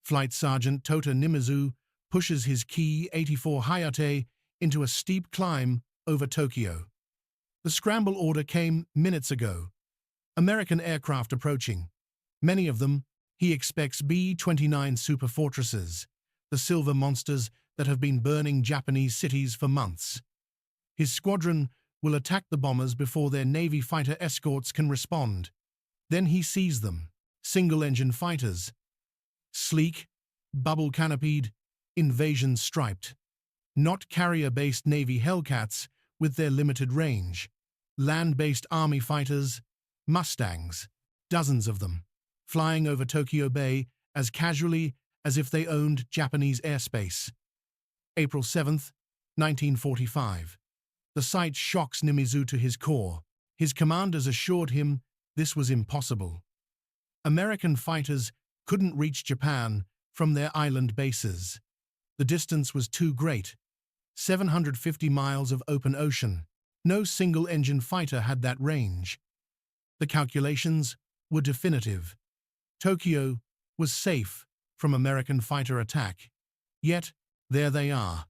Flight Sergeant Tota Nimizu pushes his Ki-84 Hayate into a steep climb over Tokyo. The scramble order came minutes ago. American aircraft approaching. Many of them, he expects B-29 super fortresses, the silver monsters that have been burning Japanese cities for months. His squadron will attack the bombers before their Navy fighter escorts can respond. Then he sees them, single-engine fighters. Sleek, bubble-canopied, invasion-striped. Not carrier-based Navy Hellcats with their limited range. Land-based Army fighters, Mustangs, dozens of them, flying over Tokyo Bay as casually as if they owned Japanese airspace. April 7th, 1945. The sight shocks Nimizu to his core. His commanders assured him this was impossible. American fighters couldn't reach Japan from their island bases. The distance was too great. 750 miles of open ocean. No single-engine fighter had that range. The calculations were definitive. Tokyo was safe from American fighter attack. Yet, there they are.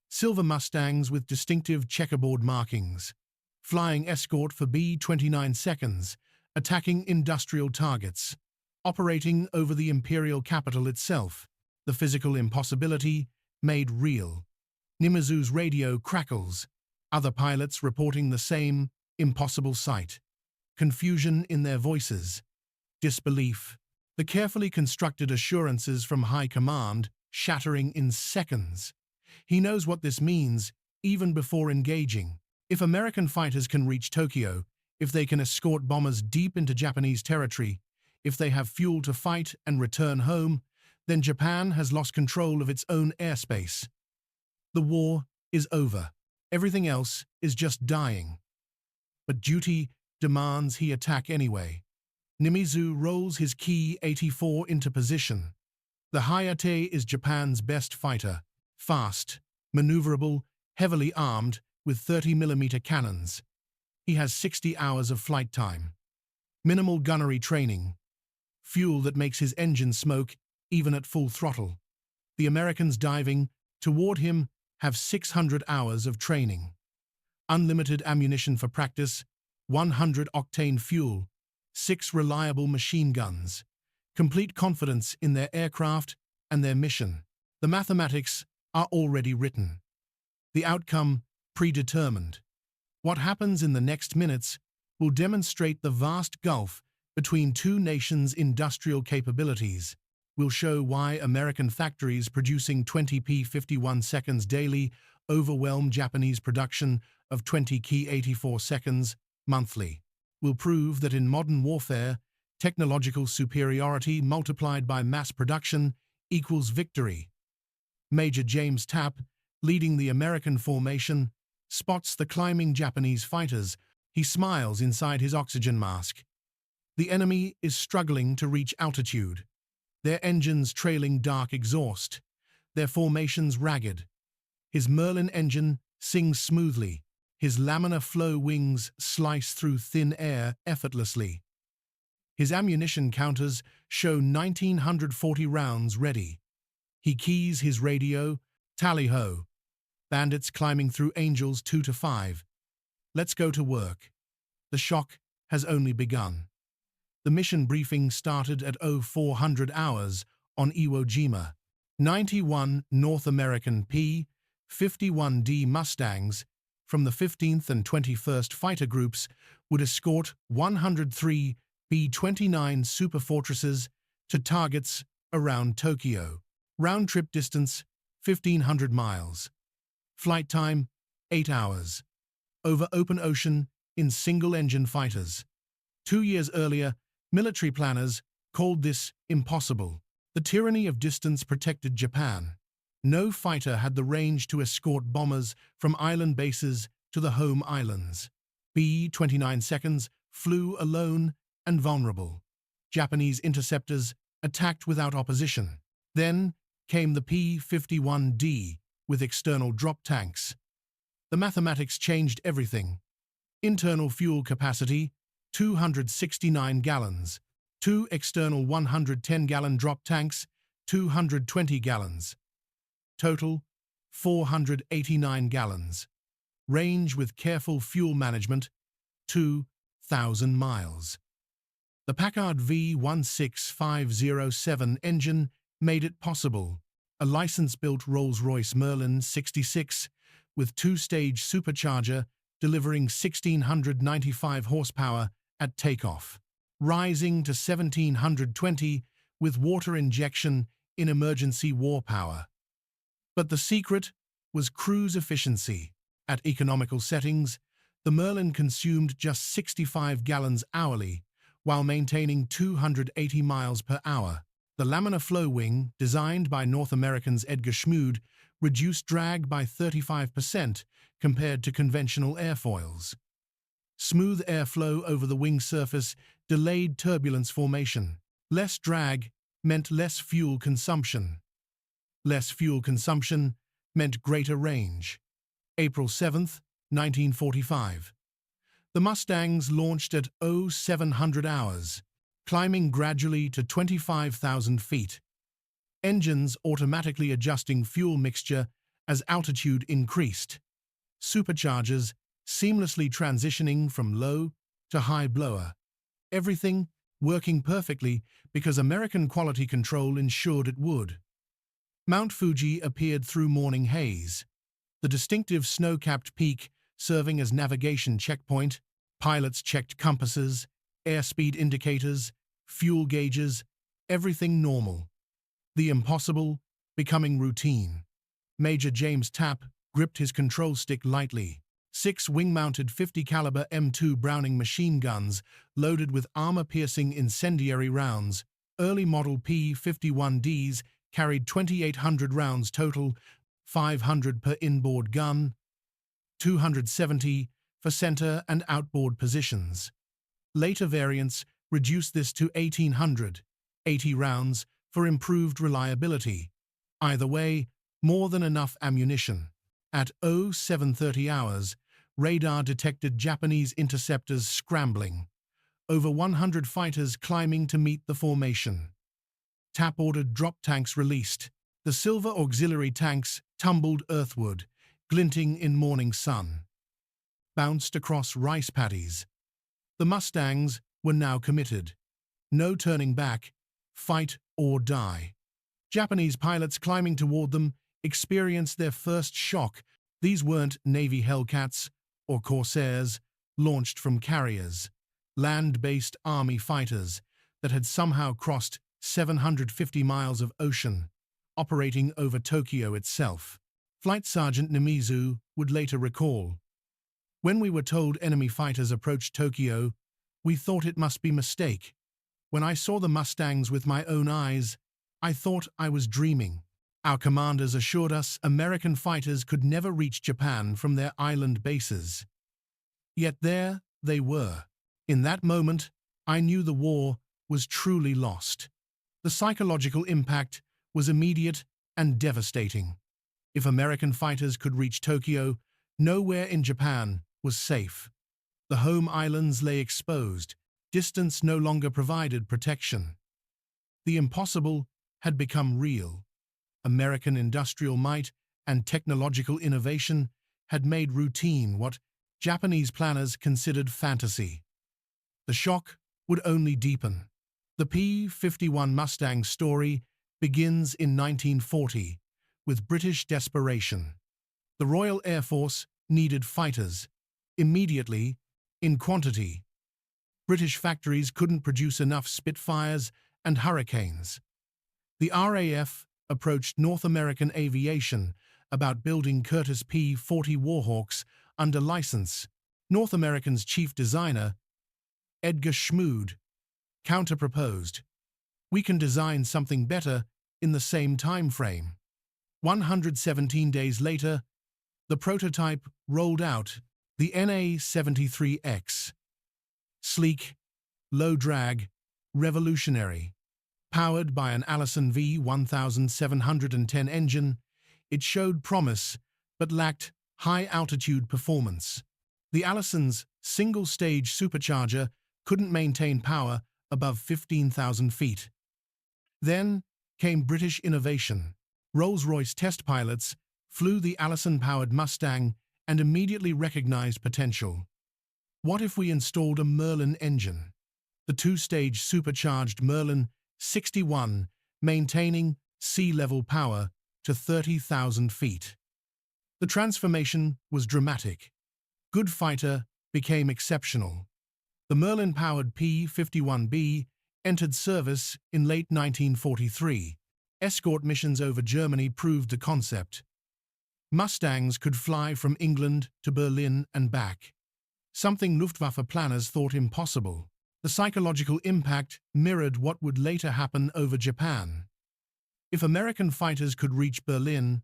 Silver Mustangs with distinctive checkerboard markings. Flying escort for B-29 seconds, attacking industrial targets. Operating over the imperial capital itself. The physical impossibility made real. Nimizu's radio crackles. Other pilots reporting the same impossible sight. Confusion in their voices. Disbelief. The carefully constructed assurances from high command shattering in seconds. He knows what this means, even before engaging. If American fighters can reach Tokyo, if they can escort bombers deep into Japanese territory, if they have fuel to fight and return home, then Japan has lost control of its own airspace. The war is over. Everything else is just dying. But duty demands he attack anyway. Nimizu rolls his Ki-84 into position. The Hayate is Japan's best fighter. Fast, maneuverable, heavily armed with 30mm cannons. He has 60 hours of flight time. Minimal gunnery training. Fuel that makes his engine smoke even at full throttle. The Americans diving toward him have 600 hours of training. Unlimited ammunition for practice, 100-octane fuel, 6 reliable machine guns, complete confidence in their aircraft and their mission. The mathematics are already written. The outcome predetermined. What happens in the next minutes will demonstrate the vast gulf between two nations' industrial capabilities, will show why American factories producing 20 P-51 seconds daily overwhelm Japanese production of 20 Ki-84 seconds monthly, will prove that in modern warfare, technological superiority multiplied by mass production equals victory. Major James Tapp, leading the American formation, spots the climbing Japanese fighters. He smiles inside his oxygen mask. The enemy is struggling to reach altitude. Their engines trailing dark exhaust, their formations ragged. His Merlin engine sings smoothly. His Laminar flow wings slice through thin air effortlessly. His ammunition counters show 1,940 rounds ready. He keys his radio, tally-ho. Bandits climbing through Angels 2 to 5. Let's go to work. The shock has only begun. The mission briefing started at 0400 hours on Iwo Jima. 91 North American P-51D Mustangs from the 15th and 21st Fighter Groups would escort 103 B-29 superfortresses to targets around Tokyo. Round-trip distance, 1,500 miles. Flight time, 8 hours. Over open ocean in single-engine fighters. 2 years earlier, military planners called this impossible. The tyranny of distance protected Japan. No fighter had the range to escort bombers from island bases to the home islands. B-29 seconds flew alone and vulnerable. Japanese interceptors attacked without opposition. Then came the P-51D with external drop tanks. The mathematics changed everything. Internal fuel capacity, 269 gallons. 2 external 110-gallon drop tanks, 220 gallons. Total, 489 gallons. Range with careful fuel management, 2,000 miles. The Packard V-1650-7 engine made it possible. A license-built Rolls-Royce Merlin 66 with two-stage supercharger delivering 1,695 horsepower at takeoff, rising to 1,720 with water injection in emergency war power. But the secret was cruise efficiency. At economical settings, the Merlin consumed just 65 gallons hourly while maintaining 280 miles per hour. The Laminar flow wing, designed by North Americans Edgar Schmood, reduced drag by 35% compared to conventional airfoils. Smooth airflow over the wing surface delayed turbulence formation. Less drag meant less fuel consumption. Less fuel consumption meant greater range. April 7, 1945. The Mustangs launched at 0700 hours, climbing gradually to 25,000 feet. Engines automatically adjusting fuel mixture as altitude increased. Superchargers seamlessly transitioning from low to high blower. Everything working perfectly because American quality control ensured it would. Mount Fuji appeared through morning haze. The distinctive snow-capped peak serving as navigation checkpoint. Pilots checked compasses, airspeed indicators, fuel gauges, everything normal. The impossible becoming routine. Major James Tapp gripped his control stick lightly. 6 wing-mounted 50-caliber M2 Browning machine guns loaded with armor-piercing incendiary rounds. Early model P-51Ds carried 2,800 rounds total, 500 per inboard gun, 270 for center and outboard positions. Later variants reduced this to 1,800, 80 rounds for improved reliability. Either way, more than enough ammunition. At 0730 hours, radar detected Japanese interceptors scrambling. Over 100 fighters climbing to meet the formation. Tapp ordered drop tanks released. The silver auxiliary tanks tumbled earthward, glinting in morning sun. Bounced across rice paddies. The Mustangs were now committed. No turning back, fight or die. Japanese pilots climbing toward them experienced their first shock. These weren't Navy Hellcats or Corsairs launched from carriers, land-based Army fighters that had somehow crossed 750 miles of ocean, operating over Tokyo itself. Flight Sergeant Nimizu would later recall, "When we were told enemy fighters approached Tokyo, we thought it must be mistake. When I saw the Mustangs with my own eyes, I thought I was dreaming. Our commanders assured us American fighters could never reach Japan from their island bases. Yet there they were. In that moment, I knew the war was truly lost. The psychological impact was immediate and devastating. If American fighters could reach Tokyo, nowhere in Japan was safe. The home islands lay exposed. Distance no longer provided protection. The impossible had become real. American industrial might and technological innovation had made routine what Japanese planners considered fantasy. The shock would only deepen. The P-51 Mustang story begins in 1940 with British desperation. The Royal Air Force needed fighters, immediately, in quantity. British factories couldn't produce enough Spitfires and Hurricanes. The RAF approached North American Aviation about building Curtiss P-40 Warhawks under license. North American's chief designer, Edgar Schmood, counter-proposed, "We can design something better in the same time frame." 117 days later, the prototype rolled out, the NA-73X. Sleek, low drag, revolutionary. Powered by an Allison V1710 engine, it showed promise but lacked high-altitude performance. The Allison's single-stage supercharger couldn't maintain power above 15,000 feet. Then came British innovation. Rolls-Royce test pilots flew the Allison-powered Mustang and immediately recognized potential. What if we installed a Merlin engine? The two-stage supercharged Merlin 61, maintaining sea-level power to 30,000 feet. The transformation was dramatic. Good fighter became exceptional. The Merlin-powered P-51B entered service in late 1943. Escort missions over Germany proved the concept. Mustangs could fly from England to Berlin and back, something Luftwaffe planners thought impossible. The psychological impact mirrored what would later happen over Japan. If American fighters could reach Berlin,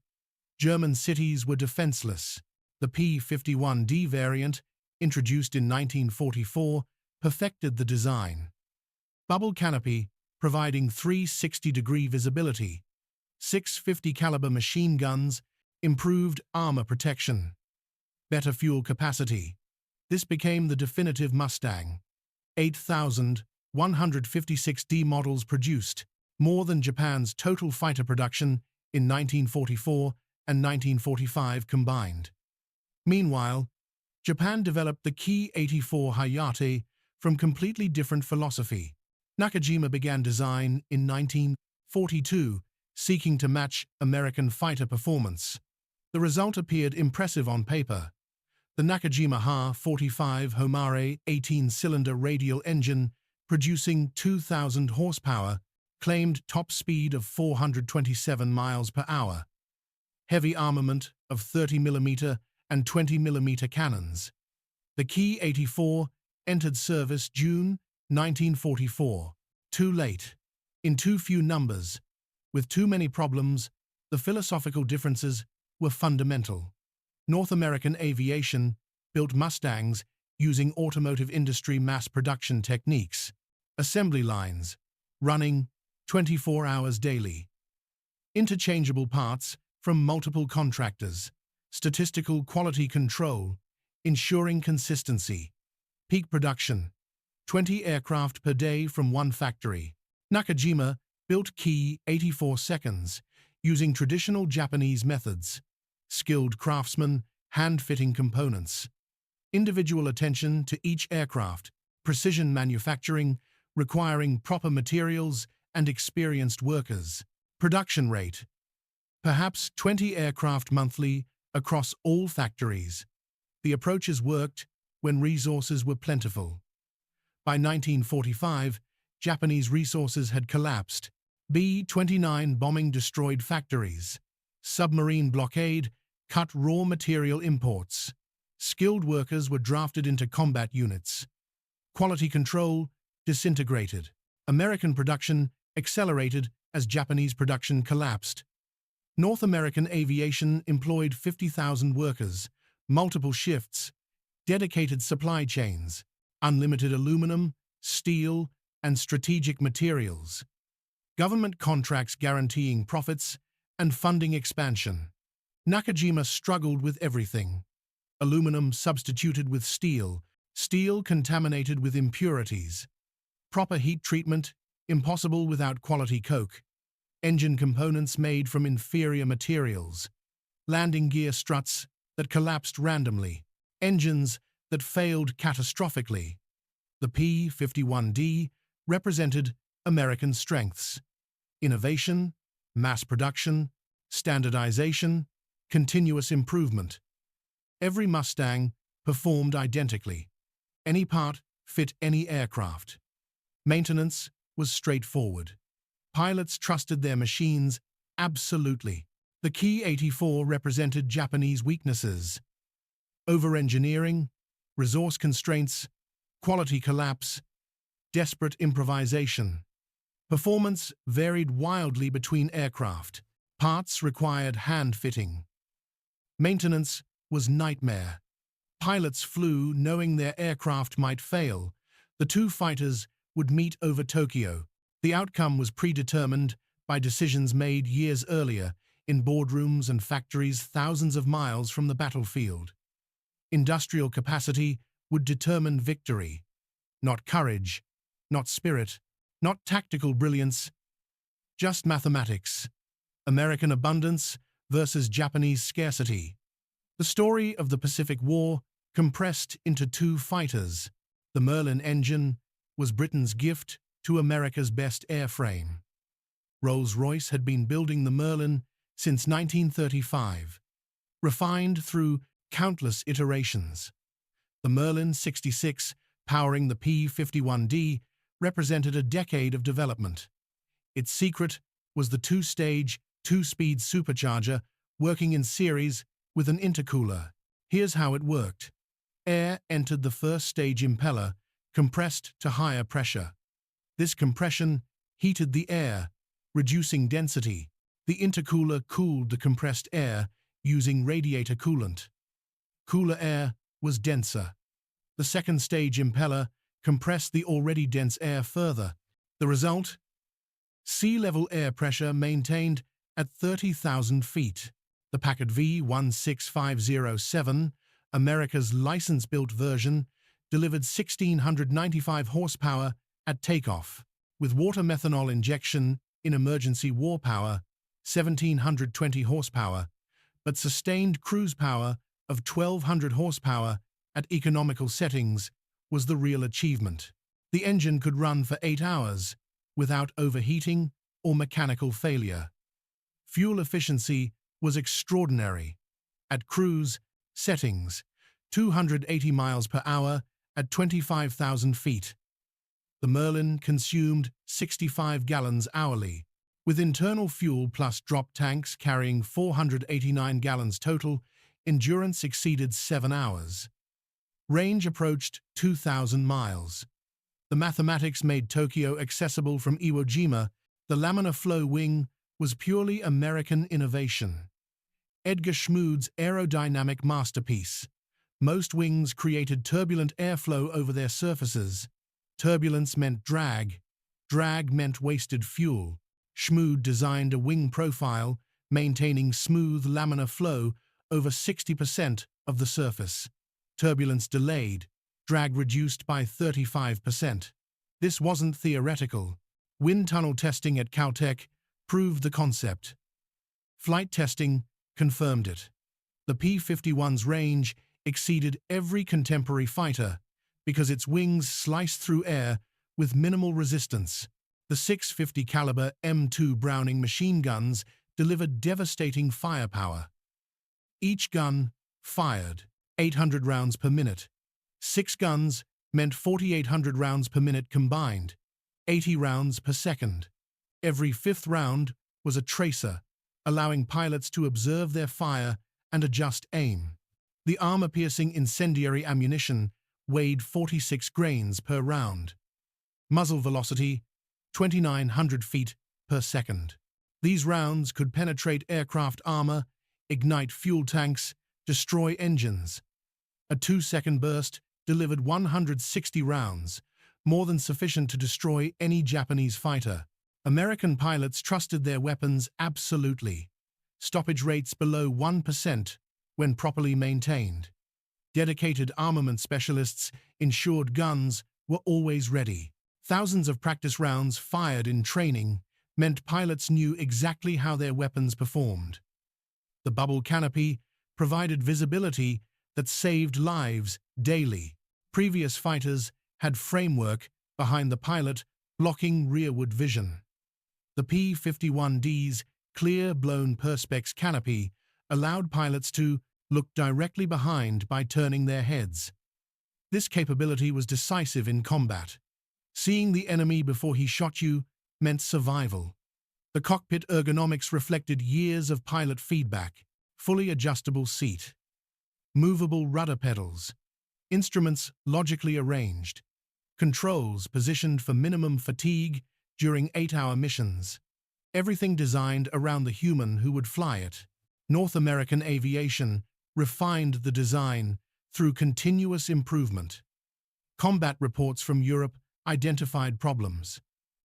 German cities were defenseless. The P-51D variant, introduced in 1944, perfected the design. Bubble canopy, providing 360-degree visibility. 650 caliber machine guns, improved armor protection. Better fuel capacity. This became the definitive Mustang. 8,156D models produced, more than Japan's total fighter production in 1944 and 1945 combined. Meanwhile, Japan developed the Ki-84 Hayate from completely different philosophy. Nakajima began design in 1942, seeking to match American fighter performance. The result appeared impressive on paper. The Nakajima Ha-45 Homare 18-cylinder radial engine, producing 2,000 horsepower, claimed top speed of 427 miles per hour. Heavy armament of 30mm and 20mm cannons. The Ki-84 entered service June 1944. Too late. In too few numbers. With too many problems, the philosophical differences were fundamental. North American aviation built Mustangs using automotive industry mass production techniques. Assembly lines, running 24 hours daily. Interchangeable parts from multiple contractors. Statistical quality control, ensuring consistency. Peak production, 20 aircraft per day from one factory. Nakajima built Ki-84 seconds, using traditional Japanese methods. Skilled craftsmen, hand-fitting components. Individual attention to each aircraft, precision manufacturing, requiring proper materials and experienced workers. Production rate, perhaps 20 aircraft monthly across all factories. The approaches worked when resources were plentiful. By 1945, Japanese resources had collapsed. B-29 bombing destroyed factories. Submarine blockade cut raw material imports. Skilled workers were drafted into combat units. Quality control disintegrated. American production accelerated as Japanese production collapsed. North American aviation employed 50,000 workers, multiple shifts, dedicated supply chains, unlimited aluminum, steel, and strategic materials. Government contracts guaranteeing profits and funding expansion. Nakajima struggled with everything. Aluminum substituted with steel, steel contaminated with impurities. Proper heat treatment, impossible without quality coke. Engine components made from inferior materials. Landing gear struts that collapsed randomly. Engines that failed catastrophically. The P-51D represented American strengths. Innovation, mass production, standardization, continuous improvement. Every Mustang performed identically. Any part fit any aircraft. Maintenance was straightforward. Pilots trusted their machines absolutely. The Ki-84 represented Japanese weaknesses. Over-engineering, resource constraints, quality collapse, desperate improvisation. Performance varied wildly between aircraft. Parts required hand-fitting. Maintenance was nightmare. Pilots flew knowing their aircraft might fail. The two fighters would meet over Tokyo. The outcome was predetermined by decisions made years earlier in boardrooms and factories thousands of miles from the battlefield. Industrial capacity would determine victory. Not courage, not spirit, not tactical brilliance, Just mathematics. American abundance versus Japanese scarcity. The story of the Pacific War compressed into two fighters. The Merlin engine was Britain's gift to America's best airframe. Rolls-Royce had been building the Merlin since 1935, refined through countless iterations. The Merlin 66, powering the P-51D, represented a decade of development. Its secret was the two-stage, two-speed supercharger working in series with an intercooler. Here's how it worked. Air entered the first-stage impeller, compressed to higher pressure. This compression heated the air, reducing density. The intercooler cooled the compressed air using radiator coolant. Cooler air was denser. The second-stage impeller compressed the already dense air further. The result? Sea-level air pressure maintained at 30,000 feet. The Packard V-1650-7, America's license-built version, delivered 1,695 horsepower at takeoff, with water methanol injection in emergency war power, 1,720 horsepower, but sustained cruise power of 1,200 horsepower at economical settings was the real achievement. The engine could run for 8 hours without overheating or mechanical failure. Fuel efficiency was extraordinary. At cruise settings, 280 miles per hour at 25,000 feet. The Merlin consumed 65 gallons hourly, with internal fuel plus drop tanks carrying 489 gallons total. Endurance exceeded 7 hours. Range approached 2,000 miles. The mathematics made Tokyo accessible from Iwo Jima. The Laminar flow wing was purely American innovation. Edgar Schmood's aerodynamic masterpiece. Most wings created turbulent airflow over their surfaces. Turbulence meant drag. Drag meant wasted fuel. Schmood designed a wing profile maintaining smooth laminar flow over 60% of the surface. Turbulence delayed, drag reduced by 35%. This wasn't theoretical. Wind tunnel testing at Caltech proved the concept. Flight testing confirmed it. The P-51's range exceeded every contemporary fighter because its wings sliced through air with minimal resistance. The 650 caliber M2 Browning machine guns delivered devastating firepower. Each gun fired 800 rounds per minute. 6 guns meant 4,800 rounds per minute combined, 80 rounds per second. Every 5th round was a tracer, allowing pilots to observe their fire and adjust aim. The armor-piercing incendiary ammunition weighed 46 grains per round. Muzzle velocity, 2,900 feet per second. These rounds could penetrate aircraft armor, ignite fuel tanks, destroy engines. A 2-second burst delivered 160 rounds, more than sufficient to destroy any Japanese fighter. American pilots trusted their weapons absolutely. Stoppage rates below 1% when properly maintained. Dedicated armament specialists ensured guns were always ready. Thousands of practice rounds fired in training meant pilots knew exactly how their weapons performed. The bubble canopy provided visibility that saved lives daily. Previous fighters had framework behind the pilot, blocking rearward vision. The P-51D's clear-blown perspex canopy allowed pilots to look directly behind by turning their heads. This capability was decisive in combat. Seeing the enemy before he shot you meant survival. The cockpit ergonomics reflected years of pilot feedback. Fully adjustable seat. Movable rudder pedals. Instruments logically arranged. Controls positioned for minimum fatigue during 8-hour missions. Everything designed around the human who would fly it. North American aviation refined the design through continuous improvement. Combat reports from Europe identified problems.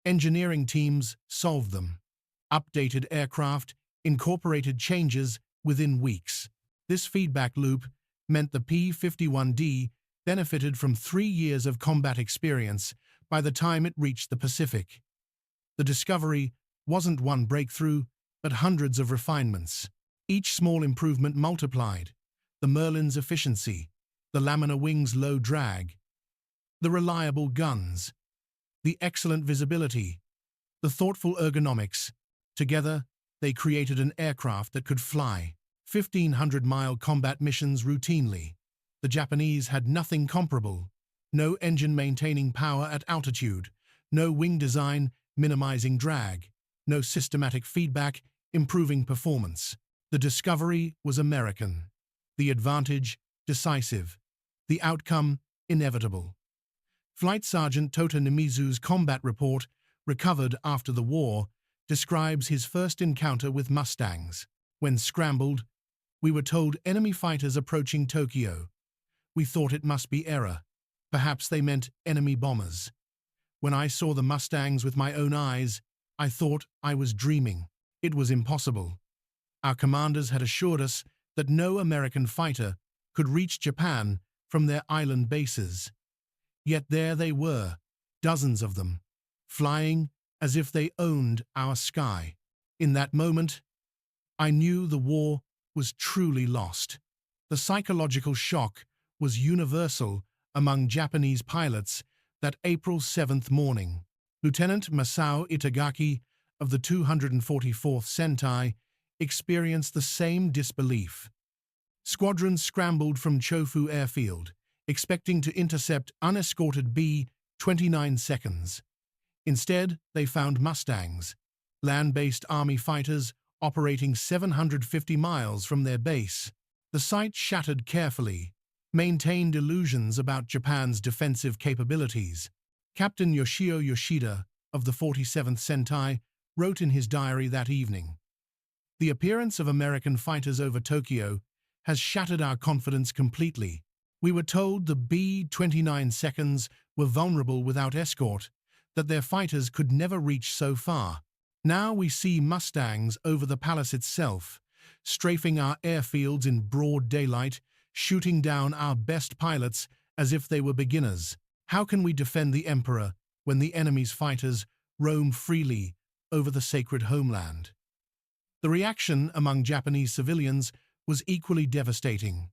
Engineering teams solved them. Updated aircraft incorporated changes within weeks. This feedback loop meant the P-51D benefited from 3 years of combat experience by the time it reached the Pacific. The discovery wasn't one breakthrough, but hundreds of refinements. Each small improvement multiplied. The Merlin's efficiency, the Laminar wing's low drag, the reliable guns, the excellent visibility, the thoughtful ergonomics. Together, they created an aircraft that could fly 1,500-mile combat missions routinely. The Japanese had nothing comparable. No engine maintaining power at altitude, no wing design minimizing drag, no systematic feedback improving performance. The discovery was American. The advantage decisive. The outcome inevitable. Flight Sergeant Tota Nimizu's combat report, recovered after the war, describes his first encounter with Mustangs. When scrambled, we were told enemy fighters approaching Tokyo. We thought it must be error. Perhaps they meant enemy bombers. When I saw the Mustangs with my own eyes, I thought I was dreaming. It was impossible. Our commanders had assured us that no American fighter could reach Japan from their island bases. Yet there they were, dozens of them, flying as if they owned our sky. In that moment, I knew the war was truly lost. The psychological shock was universal among Japanese pilots that April 7th morning. Lieutenant Masao Itagaki of the 244th Sentai experienced the same disbelief. Squadrons scrambled from Chofu Airfield, expecting to intercept unescorted B-29 seconds. Instead, they found Mustangs, land-based Army fighters operating 750 miles from their base. The sight shattered carefully, maintained illusions about Japan's defensive capabilities. Captain Yoshio Yoshida of the 47th Sentai wrote in his diary that evening, "The appearance of American fighters over Tokyo has shattered our confidence completely. We were told the B-29 seconds were vulnerable without escort, that their fighters could never reach so far. Now we see Mustangs over the palace itself, strafing our airfields in broad daylight, shooting down our best pilots as if they were beginners. How can we defend the Emperor when the enemy's fighters roam freely over the sacred homeland?" The reaction among Japanese civilians was equally devastating.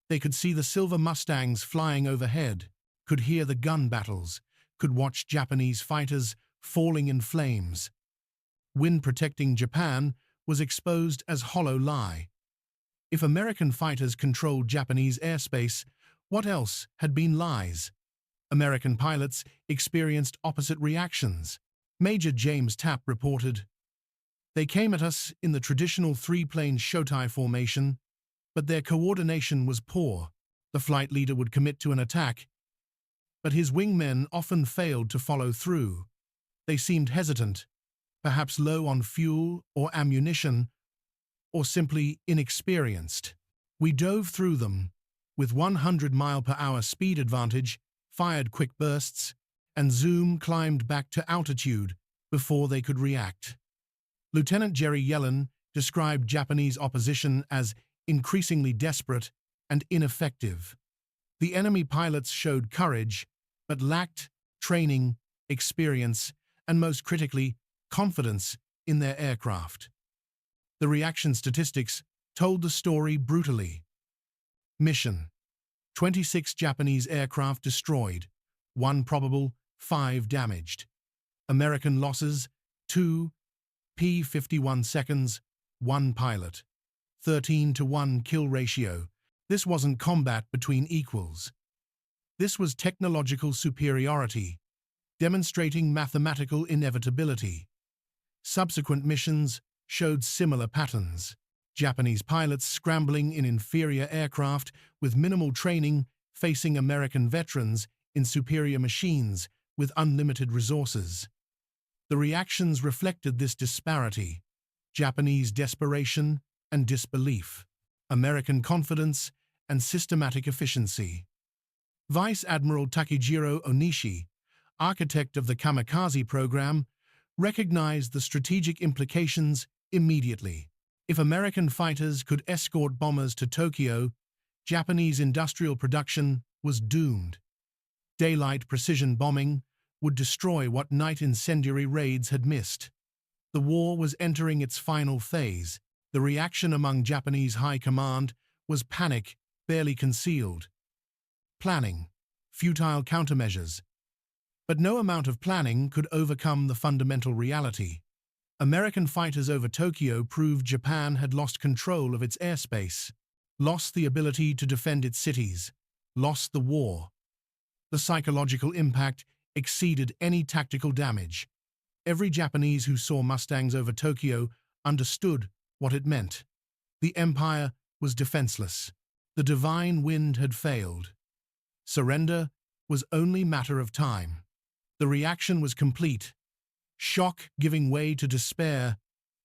They could see the silver Mustangs flying overhead, could hear the gun battles, could watch Japanese fighters falling in flames. Wind protecting Japan was exposed as hollow lie. If American fighters controlled Japanese airspace, what else had been lies? American pilots experienced opposite reactions. Major James Tapp reported, "They came at us in the traditional three-plane Shotai formation, but their coordination was poor. The flight leader would commit to an attack, but his wingmen often failed to follow through. They seemed hesitant, perhaps low on fuel or ammunition, or simply inexperienced. We dove through them, with 100-mile-per-hour speed advantage, fired quick bursts, and Zoom climbed back to altitude before they could react." Lieutenant Jerry Yellen described Japanese opposition as increasingly desperate and ineffective. The enemy pilots showed courage, but lacked training, experience, and most critically, confidence in their aircraft. The reaction statistics told the story brutally. Mission: 26 Japanese aircraft destroyed, 1 probable, 5 damaged. American losses: 2 P-51 seconds, 1 pilot. 13-to-1 kill ratio. This wasn't combat between equals. This was technological superiority, demonstrating mathematical inevitability. Subsequent missions showed similar patterns. Japanese pilots scrambling in inferior aircraft with minimal training, facing American veterans in superior machines with unlimited resources. The reactions reflected this disparity: Japanese desperation and disbelief, American confidence and systematic efficiency. Vice Admiral Takejiro Onishi, architect of the kamikaze program, recognized the strategic implications immediately. If American fighters could escort bombers to Tokyo, Japanese industrial production was doomed. Daylight precision bombing would destroy what night incendiary raids had missed. The war was entering its final phase. The reaction among Japanese high command was panic, barely concealed. Planning, futile countermeasures. But no amount of planning could overcome the fundamental reality. American fighters over Tokyo proved Japan had lost control of its airspace, lost the ability to defend its cities, lost the war. The psychological impact exceeded any tactical damage. Every Japanese who saw Mustangs over Tokyo understood what it meant. The empire was defenseless. The divine wind had failed. Surrender was only matter of time. The reaction was complete. Shock giving way to despair,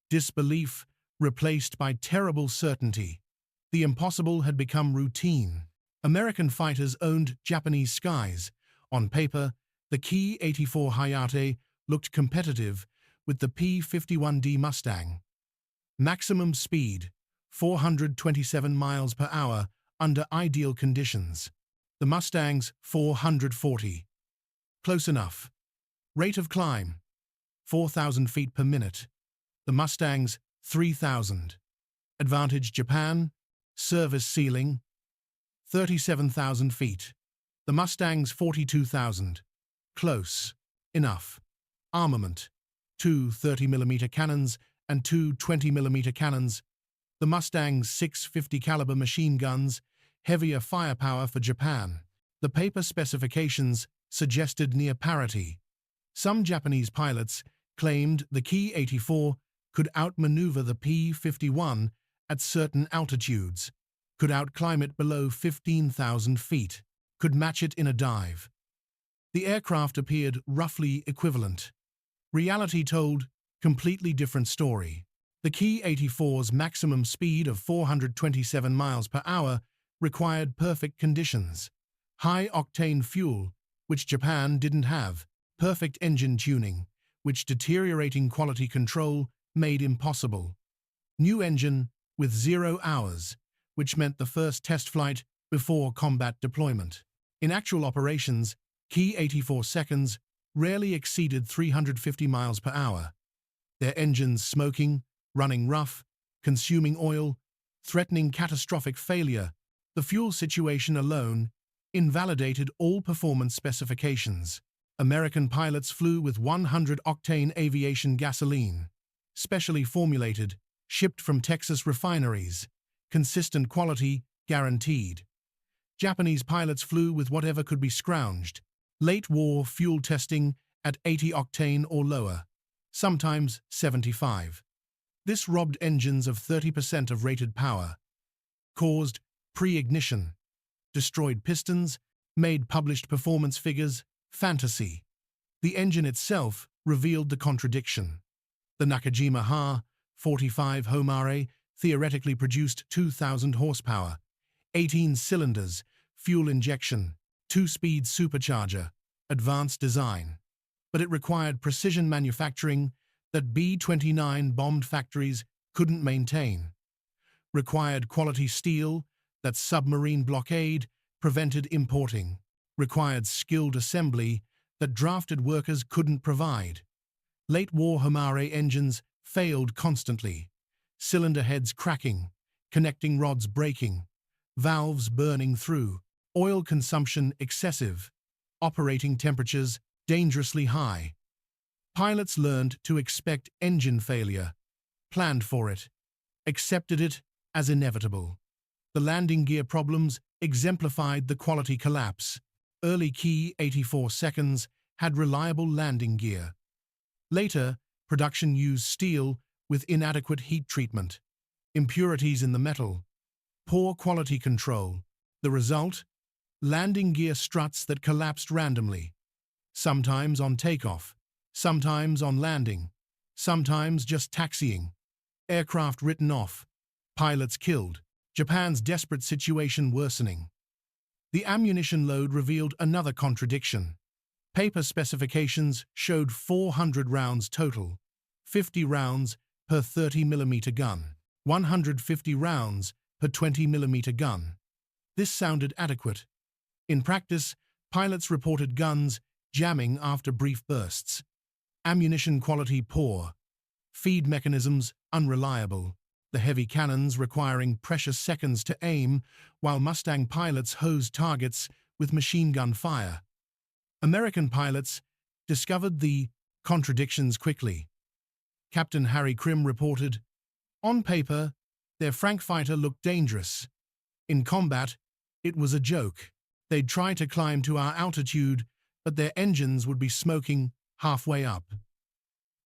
disbelief replaced by terrible certainty. The impossible had become routine. American fighters owned Japanese skies. On paper, the Ki-84 Hayate looked competitive with the P-51D Mustang. Maximum speed, 427 miles per hour under ideal conditions. The Mustang's 440. Close enough. Rate of climb, 4,000 feet per minute. The Mustang's 3,000. Advantage Japan, service ceiling, 37,000 feet. The Mustang's 42,000. Close enough. Armament, 2 30mm cannons and 2 20mm cannons. The Mustang's 650 caliber machine guns, heavier firepower for Japan. The paper specifications suggested near parity. Some Japanese pilots claimed the Ki-84 could outmaneuver the P-51 at certain altitudes, could outclimb it below 15,000 feet, could match it in a dive. The aircraft appeared roughly equivalent. Reality told completely different story. The Ki-84's maximum speed of 427 miles per hour required perfect conditions. High-octane fuel, which Japan didn't have, perfect engine tuning, which deteriorating quality control made impossible. New engine with 0 hours, which meant the first test flight before combat deployment. In actual operations, Ki-84 seconds rarely exceeded 350 miles per hour. Their engines smoking, running rough, consuming oil, threatening catastrophic failure. The fuel situation alone invalidated all performance specifications. American pilots flew with 100-octane aviation gasoline, specially formulated, shipped from Texas refineries, consistent quality guaranteed. Japanese pilots flew with whatever could be scrounged, late-war fuel testing at 80 octane or lower, sometimes 75. This robbed engines of 30% of rated power, caused pre-ignition, destroyed pistons, made published performance figures fantasy. The engine itself revealed the contradiction. The Nakajima Ha-45 Homare theoretically produced 2,000 horsepower, 18 cylinders, fuel injection, 2-speed supercharger, advanced design. But it required precision manufacturing that B-29 bombed factories couldn't maintain. Required quality steel that submarine blockade prevented importing. Required skilled assembly that drafted workers couldn't provide. Late-war Homare engines failed constantly. Cylinder heads cracking, connecting rods breaking, valves burning through, oil consumption excessive, operating temperatures dangerously high. Pilots learned to expect engine failure, planned for it, accepted it as inevitable. The landing gear problems exemplified the quality collapse. Early Ki-84 seconds had reliable landing gear. Later, production used steel with inadequate heat treatment, impurities in the metal, poor quality control. The result? Landing gear struts that collapsed randomly, sometimes on takeoff, sometimes on landing, sometimes just taxiing. Aircraft written off, pilots killed, Japan's desperate situation worsening. The ammunition load revealed another contradiction. Paper specifications showed 400 rounds total, 50 rounds per 30mm gun, 150 rounds per 20mm gun. This sounded adequate. In practice, pilots reported guns jamming after brief bursts. Ammunition quality poor. feed mechanisms unreliable, the heavy cannons requiring precious seconds to aim, while Mustang pilots hosed targets with machine gun fire. American pilots discovered the contradictions quickly. Captain Harry Krim reported, "On paper, their Frankfighter looked dangerous. In combat, it was a joke. They'd try to climb to our altitude, but their engines would be smoking halfway up.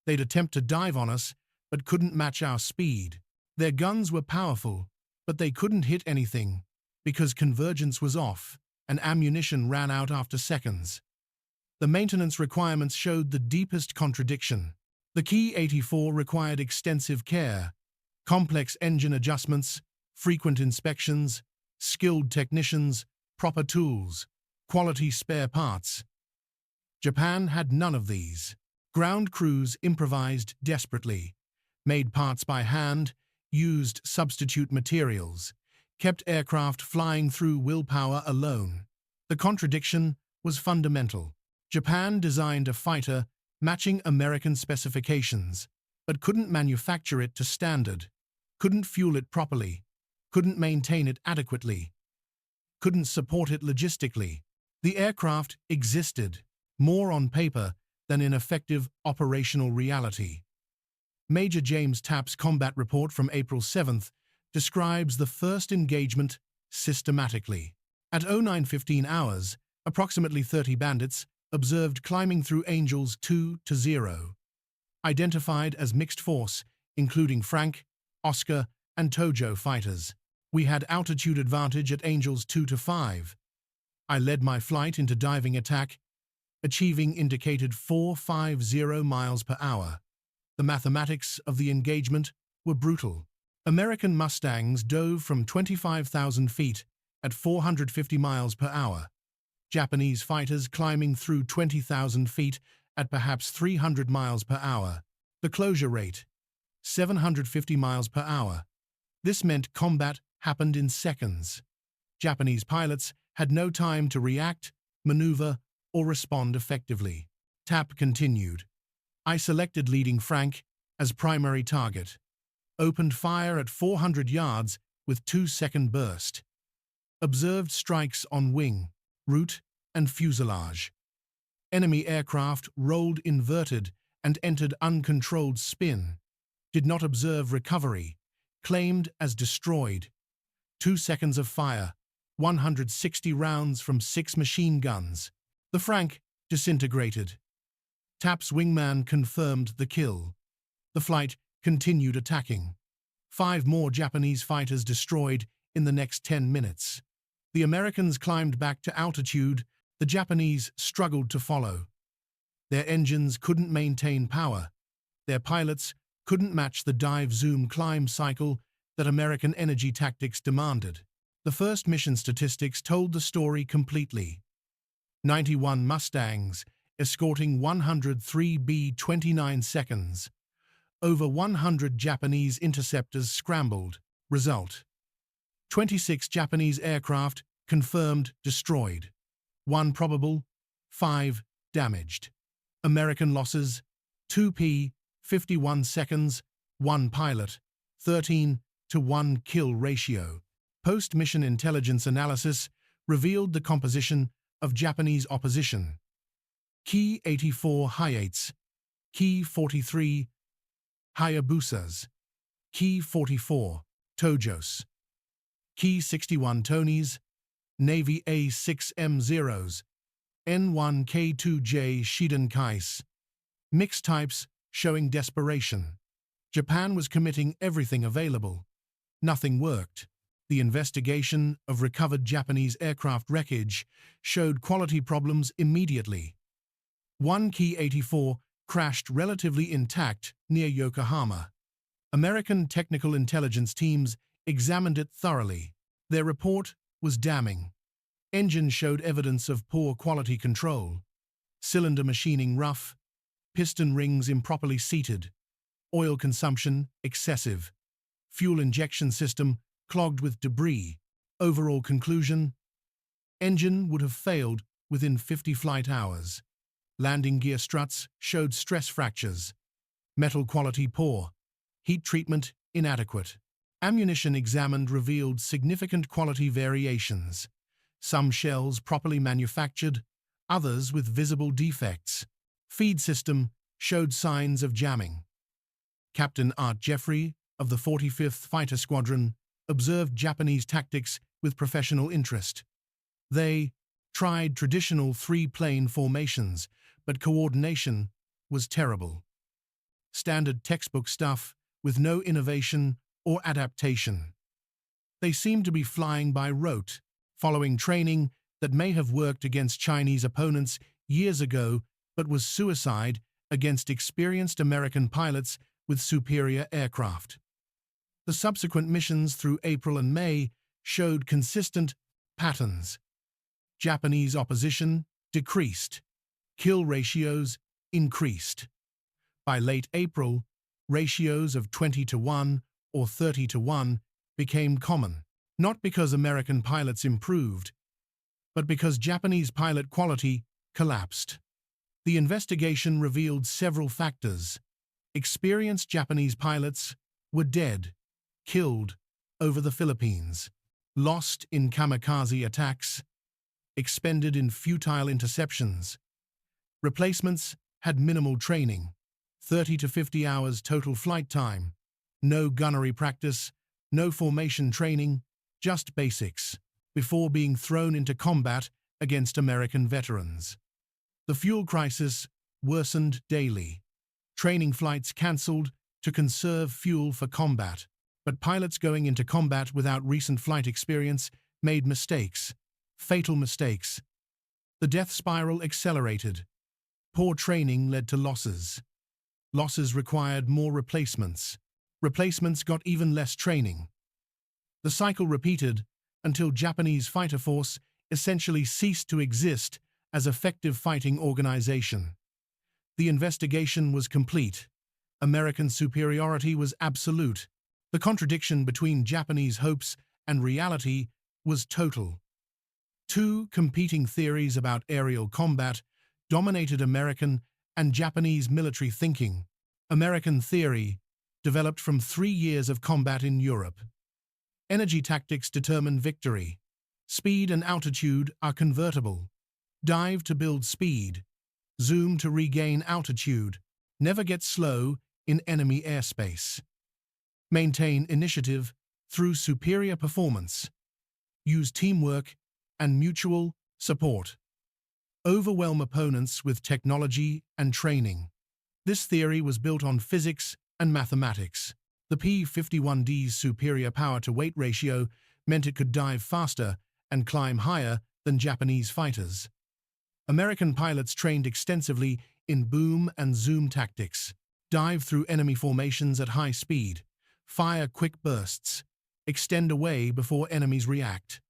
They'd attempt to dive on us, but couldn't match our speed. Their guns were powerful, but they couldn't hit anything, because convergence was off, and ammunition ran out after seconds." The maintenance requirements showed the deepest contradiction. The Ki-84 required extensive care, complex engine adjustments, frequent inspections, skilled technicians, proper tools, quality spare parts. Japan had none of these. Ground crews improvised desperately, made parts by hand, used substitute materials, kept aircraft flying through willpower alone. The contradiction was fundamental. Japan designed a fighter matching American specifications, but couldn't manufacture it to standard, couldn't fuel it properly, couldn't maintain it adequately, couldn't support it logistically. The aircraft existed, more on paper than in effective operational reality. Major James Tapp's combat report from April 7th describes the first engagement systematically. At 09:15 hours, approximately 30 bandits observed climbing through Angels 2-0. Identified as mixed force, including Frank, Oscar, and Tojo fighters. We had altitude advantage at Angels 2-5. I led my flight into diving attack, achieving indicated 450 miles per hour. The mathematics of the engagement were brutal. American Mustangs dove from 25,000 feet at 450 miles per hour. Japanese fighters climbing through 20,000 feet at perhaps 300 miles per hour. The closure rate, 750 miles per hour. This meant combat happened in seconds. Japanese pilots had no time to react, maneuver, or respond effectively. Tapp continued. I selected leading Frank as primary target. Opened fire at 400 yards with 2-second burst. Observed strikes on wing, root, and fuselage. Enemy aircraft rolled inverted and entered uncontrolled spin. Did not observe recovery. Claimed as destroyed. 2 seconds of fire. 160 rounds from 6 machine guns. The Frank disintegrated. Tapp's wingman confirmed the kill. The flight continued attacking. 5 more Japanese fighters destroyed in the next 10 minutes. The Americans climbed back to altitude. The Japanese struggled to follow. Their engines couldn't maintain power. Their pilots couldn't match the dive-zoom-climb cycle that American energy tactics demanded. The first mission statistics told the story completely. 91 Mustangs escorting 103 B-29 seconds. Over 100 Japanese interceptors scrambled. Result: 26 Japanese aircraft confirmed destroyed. 1 probable, 5 damaged. American losses: 2 P-51 seconds, 1 pilot, 13-to-1 kill ratio. Post-mission intelligence analysis revealed the composition of Japanese opposition. Ki-84 Hi-8s, Ki-43 Hayabusas, Ki-44 Tojos, Ki-61 Tonys, Navy A-6M0s, N-1K2J Shidonkais. Mixed types showing desperation. Japan was committing everything available. Nothing worked. The investigation of recovered Japanese aircraft wreckage showed quality problems immediately. 1 Ki-84 crashed relatively intact near Yokohama. American technical intelligence teams examined it thoroughly. Their report was damning. Engine showed evidence of poor quality control. Cylinder machining rough. Piston rings improperly seated. Oil consumption excessive. Fuel injection system clogged with debris. Overall conclusion: engine would have failed within 50 flight hours. Landing gear struts showed stress fractures. Metal quality poor. Heat treatment inadequate. Ammunition examined revealed significant quality variations. Some shells properly manufactured, others with visible defects. Feed system showed signs of jamming. Captain Art Jeffrey of the 45th Fighter Squadron observed Japanese tactics with professional interest. They tried traditional three-plane formations, but coordination was terrible. Standard textbook stuff with no innovation or adaptation. They seemed to be flying by rote, following training that may have worked against Chinese opponents years ago but was suicide against experienced American pilots with superior aircraft. The subsequent missions through April and May showed consistent patterns. Japanese opposition decreased. Kill ratios increased. By late April, ratios of 20-1 or 30-1 became common, not because American pilots improved, but because Japanese pilot quality collapsed. The investigation revealed several factors. Experienced Japanese pilots were dead, killed over the Philippines, lost in kamikaze attacks, expended in futile interceptions. Replacements had minimal training, 30 to 50 hours total flight time, no gunnery practice, no formation training, just basics, before being thrown into combat against American veterans. The fuel crisis worsened daily. Training flights cancelled to conserve fuel for combat, but pilots going into combat without recent flight experience made mistakes, fatal mistakes. The death spiral accelerated. Poor training led to losses. Losses required more replacements. Replacements got even less training. The cycle repeated until Japanese fighter force essentially ceased to exist as effective fighting organization. The investigation was complete. American superiority was absolute. The contradiction between Japanese hopes and reality was total. Two competing theories about aerial combat dominated American and Japanese military thinking. American theory developed from 3 years of combat in Europe. Energy tactics determine victory. Speed and altitude are convertible. Dive to build speed. Zoom to regain altitude. Never get slow in enemy airspace. Maintain initiative through superior performance. Use teamwork and mutual support. Overwhelm opponents with technology and training. This theory was built on physics and mathematics. The P-51D's superior power-to-weight ratio meant it could dive faster and climb higher than Japanese fighters. American pilots trained extensively in boom and zoom tactics. Dive through enemy formations at high speed. Fire quick bursts. Extend away before enemies react.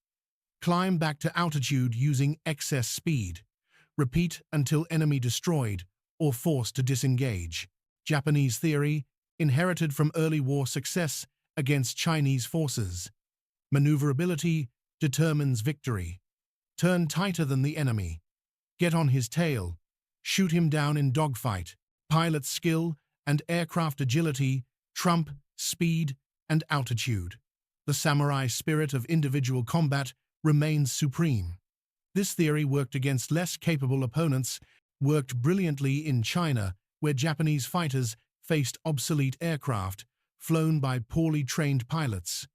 Climb back to altitude using excess speed. Repeat until enemy destroyed or forced to disengage. Japanese theory, inherited from early war success against Chinese forces. Maneuverability determines victory. Turn tighter than the enemy. Get on his tail. Shoot him down in dogfight. Pilot skill and aircraft agility trump speed and altitude. The samurai spirit of individual combat remains supreme. This theory worked against less capable opponents, worked brilliantly in China, where Japanese fighters faced obsolete aircraft flown by poorly trained pilots.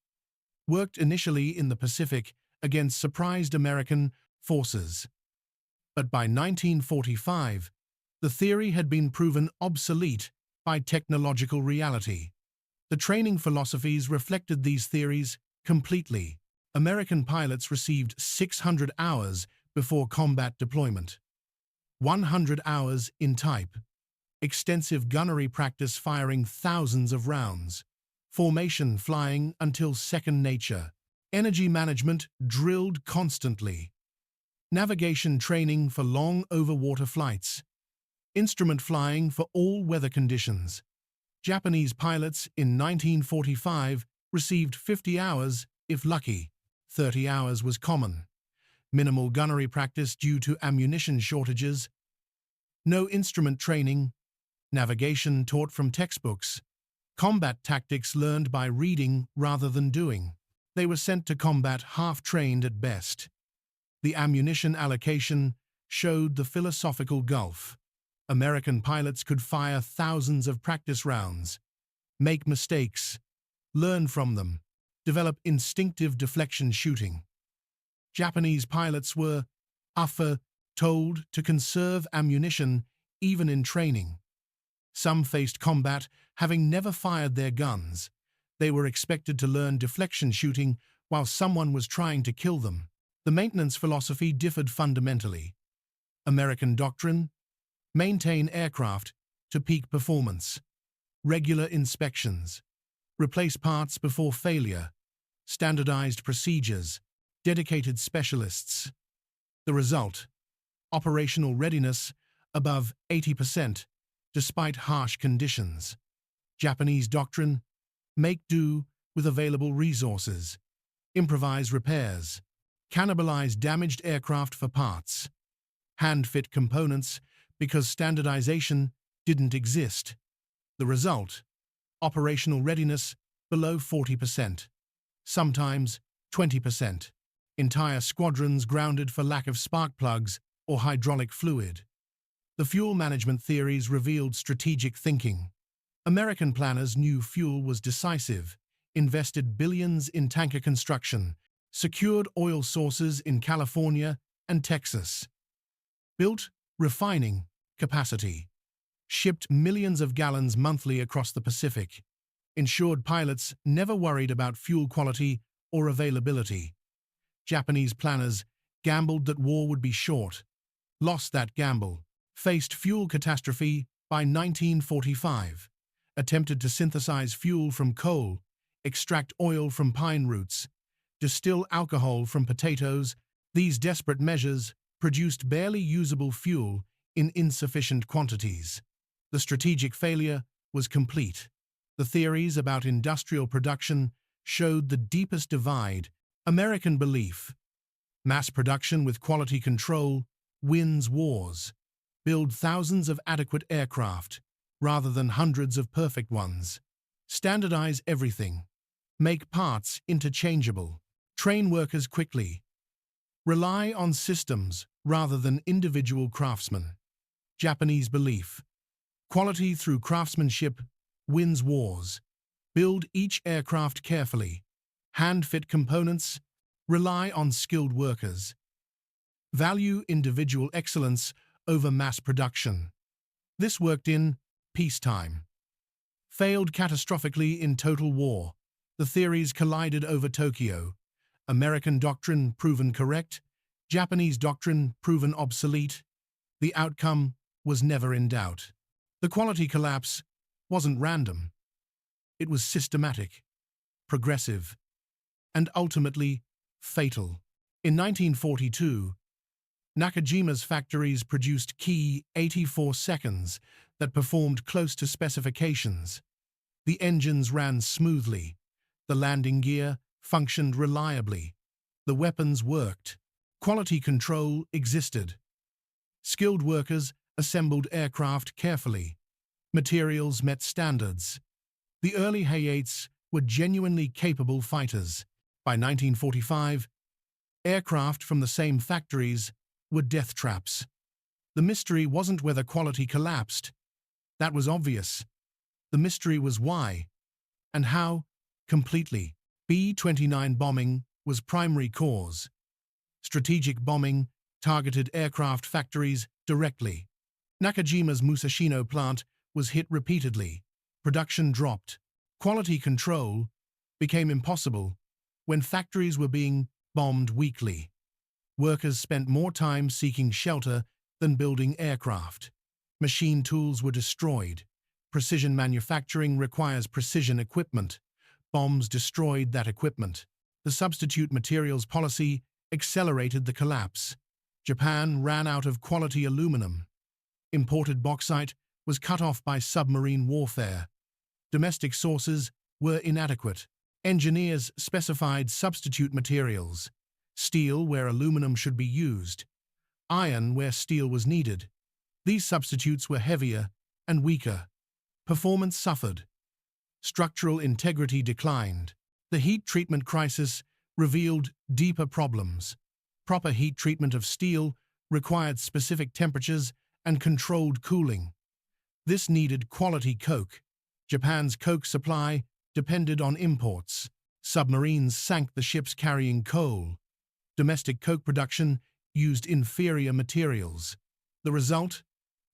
Worked initially in the Pacific against surprised American forces. But by 1945, the theory had been proven obsolete by technological reality. The training philosophies reflected these theories completely. American pilots received 600 hours before combat deployment. 100 hours in type. Extensive gunnery practice firing thousands of rounds. Formation flying until second nature. Energy management drilled constantly. Navigation training for long overwater flights. Instrument flying for all weather conditions. Japanese pilots in 1945 received 50 hours if lucky. 30 hours was common. Minimal gunnery practice due to ammunition shortages. No instrument training. navigation taught from textbooks, combat tactics learned by reading rather than doing. They were sent to combat half-trained at best. The ammunition allocation showed the philosophical gulf. American pilots could fire thousands of practice rounds, make mistakes, learn from them, develop instinctive deflection shooting. Japanese pilots were often told to conserve ammunition even in training. Some faced combat having never fired their guns. They were expected to learn deflection shooting while someone was trying to kill them. The maintenance philosophy differed fundamentally. American doctrine: maintain aircraft to peak performance. Regular inspections. Replace parts before failure. Standardized procedures. Dedicated specialists. The result: operational readiness above 80%, despite harsh conditions. Japanese doctrine: make do with available resources. Improvise repairs. Cannibalize damaged aircraft for parts. Hand-fit components because standardization didn't exist. The result: operational readiness below 40%, sometimes 20%. Entire squadrons grounded for lack of spark plugs or hydraulic fluid. The fuel management theories revealed strategic thinking. American planners knew fuel was decisive, invested billions in tanker construction, secured oil sources in California and Texas, built refining capacity, shipped millions of gallons monthly across the Pacific, ensured pilots never worried about fuel quality or availability. Japanese planners gambled that war would be short, lost that gamble, faced fuel catastrophe by 1945, attempted to synthesize fuel from coal, extract oil from pine roots, distill alcohol from potatoes. These desperate measures produced barely usable fuel in insufficient quantities. The strategic failure was complete. The theories about industrial production showed the deepest divide. American belief: mass production with quality control wins wars. Build thousands of adequate aircraft, rather than hundreds of perfect ones. Standardize everything. Make parts interchangeable. Train workers quickly. Rely on systems rather than individual craftsmen. Japanese belief: quality through craftsmanship wins wars. Build each aircraft carefully. Hand-fit components. Rely on skilled workers. Value individual excellence over mass production. This worked in peacetime. Failed catastrophically in total war. The theories collided over Tokyo. American doctrine proven correct. Japanese doctrine proven obsolete. The outcome was never in doubt. The quality collapse wasn't random. It was systematic, progressive, and ultimately fatal. In 1942, Nakajima's factories produced key 84 seconds that performed close to specifications. The engines ran smoothly. The landing gear functioned reliably. The weapons worked. Quality control existed. Skilled workers assembled aircraft carefully. Materials met standards. The early Hay-8s were genuinely capable fighters. By 1945, aircraft from the same factories were death traps. The mystery wasn't whether quality collapsed. That was obvious. The mystery was why, and how, completely. B-29 bombing was primary cause. Strategic bombing targeted aircraft factories directly. Nakajima's Musashino plant was hit repeatedly. Production dropped. Quality control became impossible when factories were being bombed weekly. Workers spent more time seeking shelter than building aircraft. Machine tools were destroyed. Precision manufacturing requires precision equipment. Bombs destroyed that equipment. The substitute materials policy accelerated the collapse. Japan ran out of quality aluminum. Imported bauxite was cut off by submarine warfare. Domestic sources were inadequate. Engineers specified substitute materials: steel where aluminum should be used, iron where steel was needed. These substitutes were heavier, and weaker. Performance suffered. Structural integrity declined. The heat treatment crisis revealed deeper problems. Proper heat treatment of steel required specific temperatures and controlled cooling. This needed quality coke. Japan's coke supply depended on imports. Submarines sank the ships carrying coal. Domestic coke production used inferior materials. The result?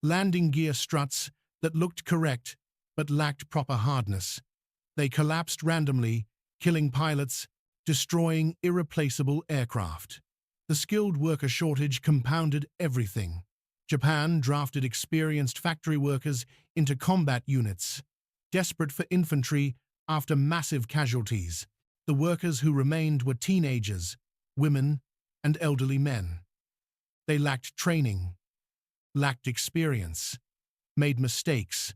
Landing gear struts that looked correct but lacked proper hardness. They collapsed randomly, killing pilots, destroying irreplaceable aircraft. The skilled worker shortage compounded everything. Japan drafted experienced factory workers into combat units, desperate for infantry after massive casualties. The workers who remained were teenagers, women, and elderly men. They lacked training, lacked experience, made mistakes.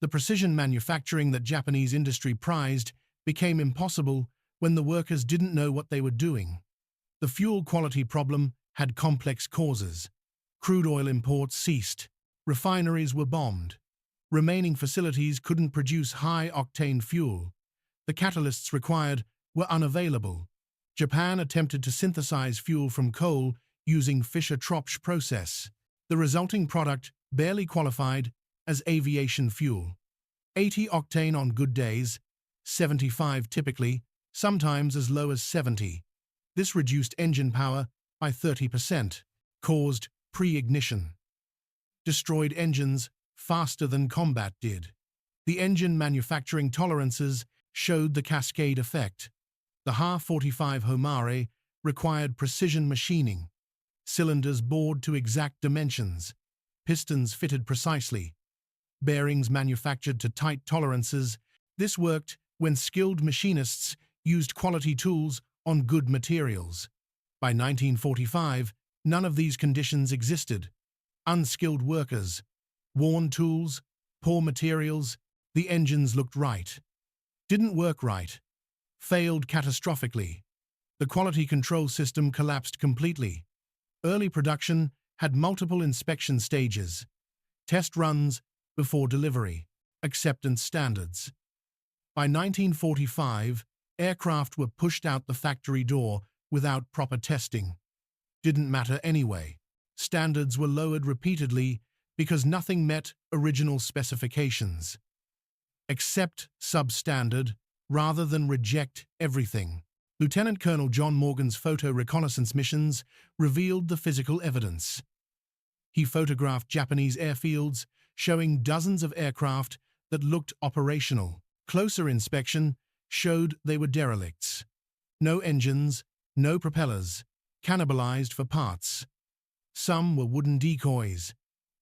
The precision manufacturing that Japanese industry prized became impossible when the workers didn't know what they were doing. The fuel quality problem had complex causes. Crude oil imports ceased. Refineries were bombed. Remaining facilities couldn't produce high-octane fuel. The catalysts required were unavailable. Japan attempted to synthesize fuel from coal using Fischer-Tropsch process. The resulting product barely qualified as aviation fuel. 80 octane on good days, 75 typically, sometimes as low as 70. This reduced engine power by 30%, caused pre-ignition, destroyed engines faster than combat did. The engine manufacturing tolerances showed the cascade effect. The Ha-45 Homare required precision machining, cylinders bored to exact dimensions, pistons fitted precisely, bearings manufactured to tight tolerances. This worked when skilled machinists used quality tools on good materials. By 1945, none of these conditions existed. Unskilled workers, worn tools, poor materials, the engines looked right. Didn't work right. Failed catastrophically. The quality control system collapsed completely. Early production had multiple inspection stages. Test runs before delivery. Acceptance standards. By 1945, aircraft were pushed out the factory door without proper testing. Didn't matter anyway. Standards were lowered repeatedly because nothing met original specifications. Accept substandard rather than reject everything. Lieutenant Colonel John Morgan's photo reconnaissance missions revealed the physical evidence. He photographed Japanese airfields, showing dozens of aircraft that looked operational. Closer inspection showed they were derelicts. No engines, no propellers, cannibalized for parts. Some were wooden decoys.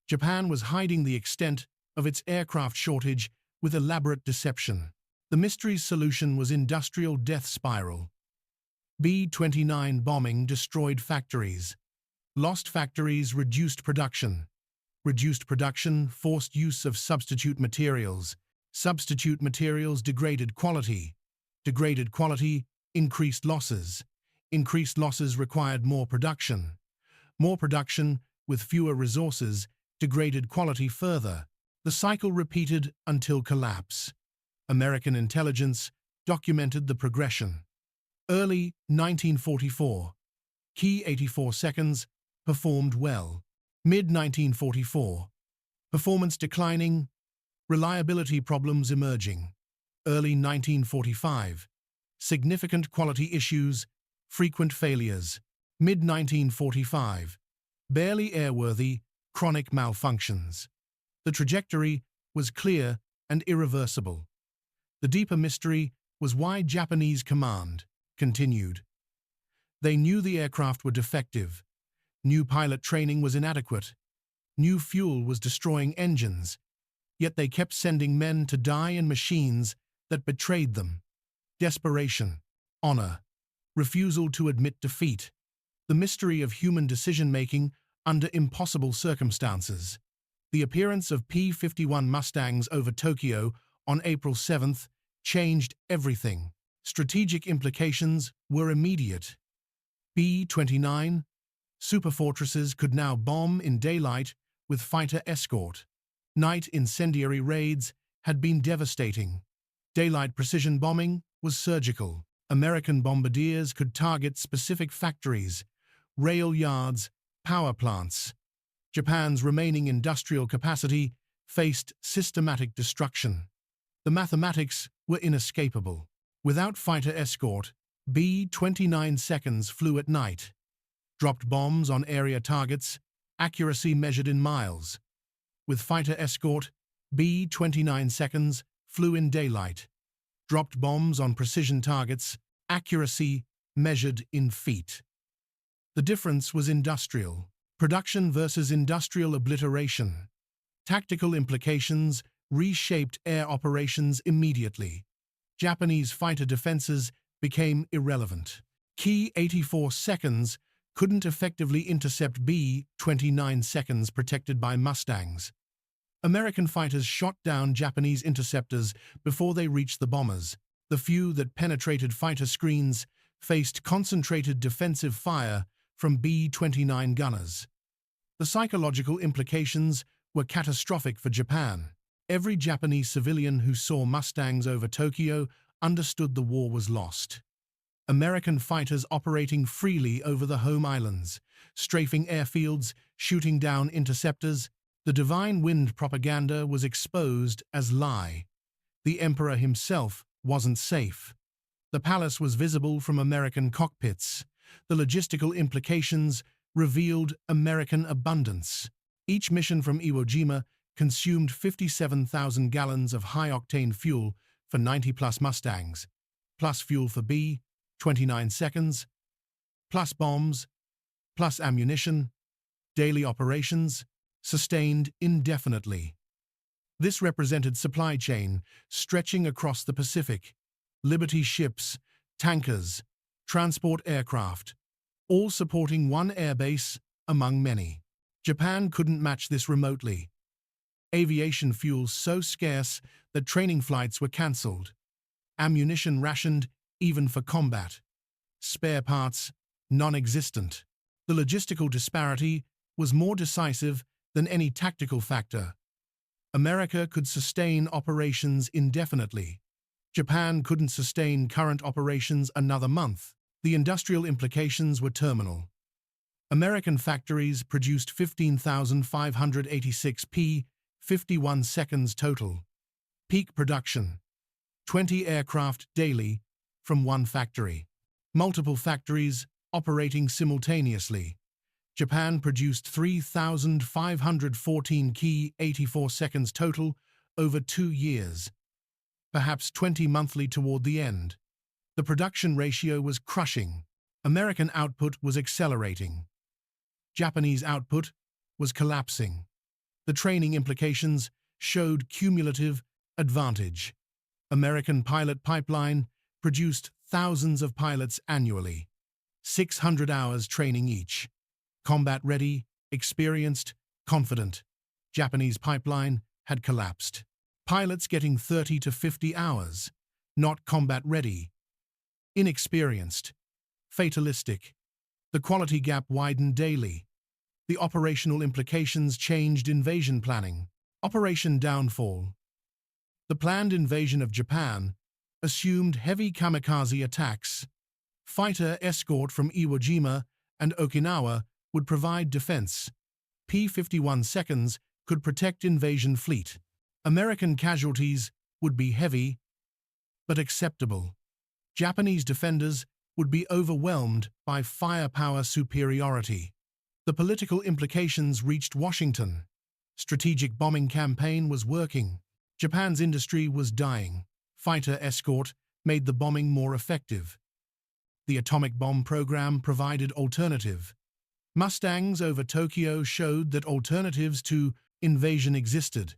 Japan was hiding the extent of its aircraft shortage with elaborate deception. The mystery's solution was industrial death spiral. B-29 bombing destroyed factories. Lost factories reduced production. Reduced production forced use of substitute materials. Substitute materials degraded quality. Degraded quality increased losses. Increased losses required more production. More production, with fewer resources, degraded quality further. The cycle repeated until collapse. American intelligence documented the progression. Early 1944. Key 84 seconds performed well. Mid-1944. Performance declining. Reliability problems emerging. Early 1945. Significant quality issues. Frequent failures. Mid-1945. Barely airworthy. Chronic malfunctions. The trajectory was clear and irreversible. The deeper mystery was why Japanese command continued. They knew the aircraft were defective. New pilot training was inadequate. New fuel was destroying engines. Yet they kept sending men to die in machines that betrayed them. Desperation, honor, refusal to admit defeat. The mystery of human decision-making under impossible circumstances. The appearance of P-51 Mustangs over Tokyo on April 7th changed everything. Strategic implications were immediate. B-29 superfortresses could now bomb in daylight with fighter escort. Night incendiary raids had been devastating. Daylight precision bombing was surgical. American bombardiers could target specific factories, rail yards, power plants. Japan's remaining industrial capacity faced systematic destruction. The mathematics were inescapable. Without fighter escort, B-29 seconds flew at night, dropped bombs on area targets, accuracy measured in miles. With fighter escort, B-29 seconds flew in daylight, dropped bombs on precision targets, accuracy measured in feet. The difference was industrial. Production versus industrial obliteration. Tactical implications reshaped air operations immediately. Japanese fighter defenses became irrelevant. Key 84 seconds couldn't effectively intercept B-29 seconds protected by Mustangs. American fighters shot down Japanese interceptors before they reached the bombers. The few that penetrated fighter screens faced concentrated defensive fire from B-29 gunners. The psychological implications were catastrophic for Japan. Every Japanese civilian who saw Mustangs over Tokyo understood the war was lost. American fighters operating freely over the home islands, strafing airfields, shooting down interceptors. The divine wind propaganda was exposed as lie. The emperor himself wasn't safe. The palace was visible from American cockpits. The logistical implications revealed American abundance. Each mission from Iwo Jima consumed 57,000 gallons of high-octane fuel for 90-plus Mustangs, plus fuel for B-29 seconds, plus bombs, plus ammunition, daily operations, sustained indefinitely. This represented supply chain stretching across the Pacific, Liberty ships, tankers, transport aircraft, all supporting one airbase among many. Japan couldn't match this remotely. Aviation fuel so scarce that training flights were cancelled. Ammunition rationed even for combat. Spare parts non-existent. The logistical disparity was more decisive than any tactical factor. America could sustain operations indefinitely. Japan couldn't sustain current operations another month. The industrial implications were terminal. American factories produced 15,586 P-51 seconds total. Peak production: 20 aircraft daily from one factory. Multiple factories operating simultaneously. Japan produced 3,514 Ki-84 seconds total over 2 years, perhaps 20 monthly toward the end. The production ratio was crushing. American output was accelerating. Japanese output was collapsing. The training implications showed cumulative advantage. American pilot pipeline produced thousands of pilots annually, 600 hours training each. Combat-ready, experienced, confident. Japanese pipeline had collapsed. Pilots getting 30 to 50 hours, not combat-ready. Inexperienced, fatalistic. The quality gap widened daily. The operational implications changed invasion planning. Operation Downfall. The planned invasion of Japan assumed heavy kamikaze attacks. Fighter escort from Iwo Jima and Okinawa would provide defense. P-51 seconds could protect invasion fleet. American casualties would be heavy, but acceptable. Japanese defenders would be overwhelmed by firepower superiority. The political implications reached Washington. Strategic bombing campaign was working. Japan's industry was dying. Fighter escort made the bombing more effective. The atomic bomb program provided alternative. Mustangs over Tokyo showed that alternatives to invasion existed.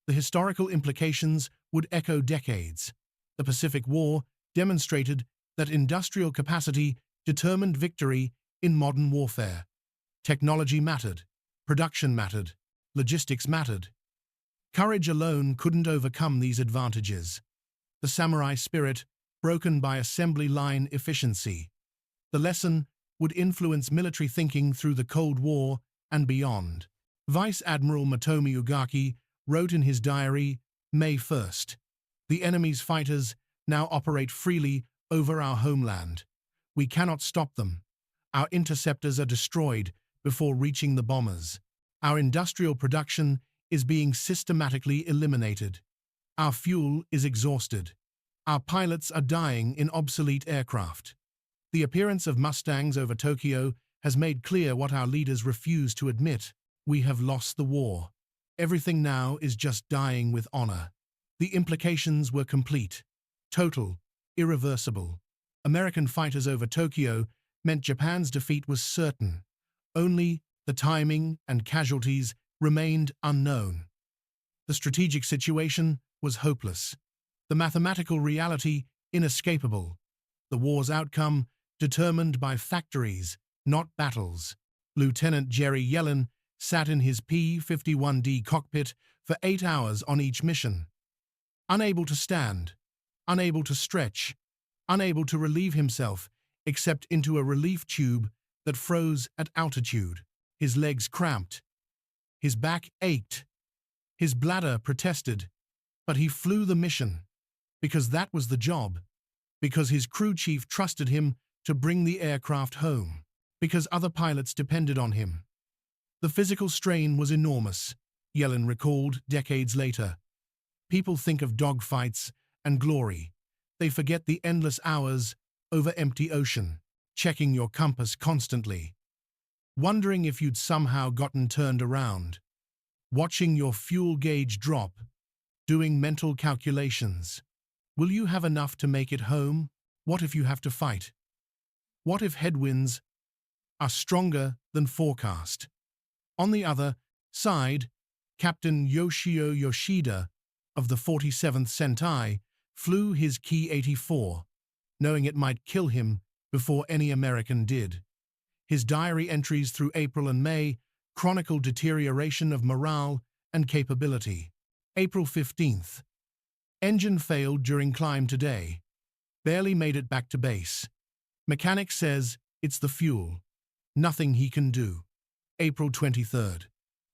The historical implications would echo decades. The Pacific War demonstrated that industrial capacity determined victory in modern warfare. Technology mattered, production mattered, logistics mattered. Courage alone couldn't overcome these advantages. The samurai spirit, broken by assembly line efficiency. The lesson would influence military thinking through the Cold War and beyond. Vice Admiral Matomi Ugaki wrote in his diary, May 1st, "The enemy's fighters now operate freely over our homeland. We cannot stop them. Our interceptors are destroyed before reaching the bombers. Our industrial production is being systematically eliminated. Our fuel is exhausted. Our pilots are dying in obsolete aircraft. The appearance of Mustangs over Tokyo has made clear what our leaders refuse to admit. We have lost the war. Everything now is just dying with honor." The implications were complete, total, irreversible. American fighters over Tokyo meant Japan's defeat was certain. Only the timing and casualties remained unknown. The strategic situation was hopeless. The mathematical reality inescapable. The war's outcome determined by factories, not battles. Lieutenant Jerry Yellen sat in his P-51D cockpit for 8 hours on each mission. Unable to stand, unable to stretch, unable to relieve himself except into a relief tube that froze at altitude. His legs cramped. His back ached. His bladder protested. But he flew the mission. Because that was the job. Because his crew chief trusted him to bring the aircraft home. Because other pilots depended on him. The physical strain was enormous, Yellen recalled decades later. People think of dogfights and glory. They forget the endless hours over empty ocean, checking your compass constantly, wondering if you'd somehow gotten turned around, watching your fuel gauge drop, doing mental calculations. Will you have enough to make it home? What if you have to fight? What if headwinds are stronger than forecast? On the other side, Captain Yoshio Yoshida of the 47th Sentai flew his Ki-84, knowing it might kill him before any American did. His diary entries through April and May chronicle deterioration of morale and capability. April 15th. Engine failed during climb today. Barely made it back to base. Mechanic says it's the fuel. Nothing he can do. April 23rd.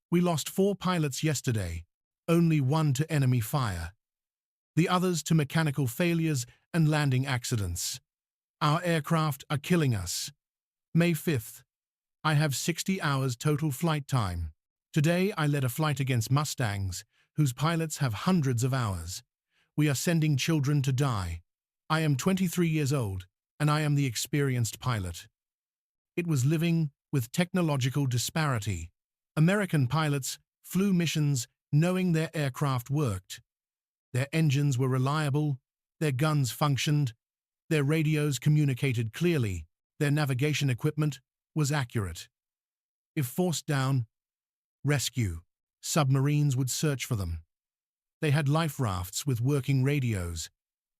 We lost 4 pilots yesterday, only 1 to enemy fire. The others to mechanical failures and landing accidents. Our aircraft are killing us. May 5th. I have 60 hours total flight time. Today I led a flight against Mustangs, whose pilots have hundreds of hours. We are sending children to die. I am 23 years old, and I am the experienced pilot. It was living with technological disparity. American pilots flew missions knowing their aircraft worked. Their engines were reliable, their guns functioned, their radios communicated clearly, their navigation equipment was accurate. If forced down, rescue, submarines would search for them. They had life rafts with working radios.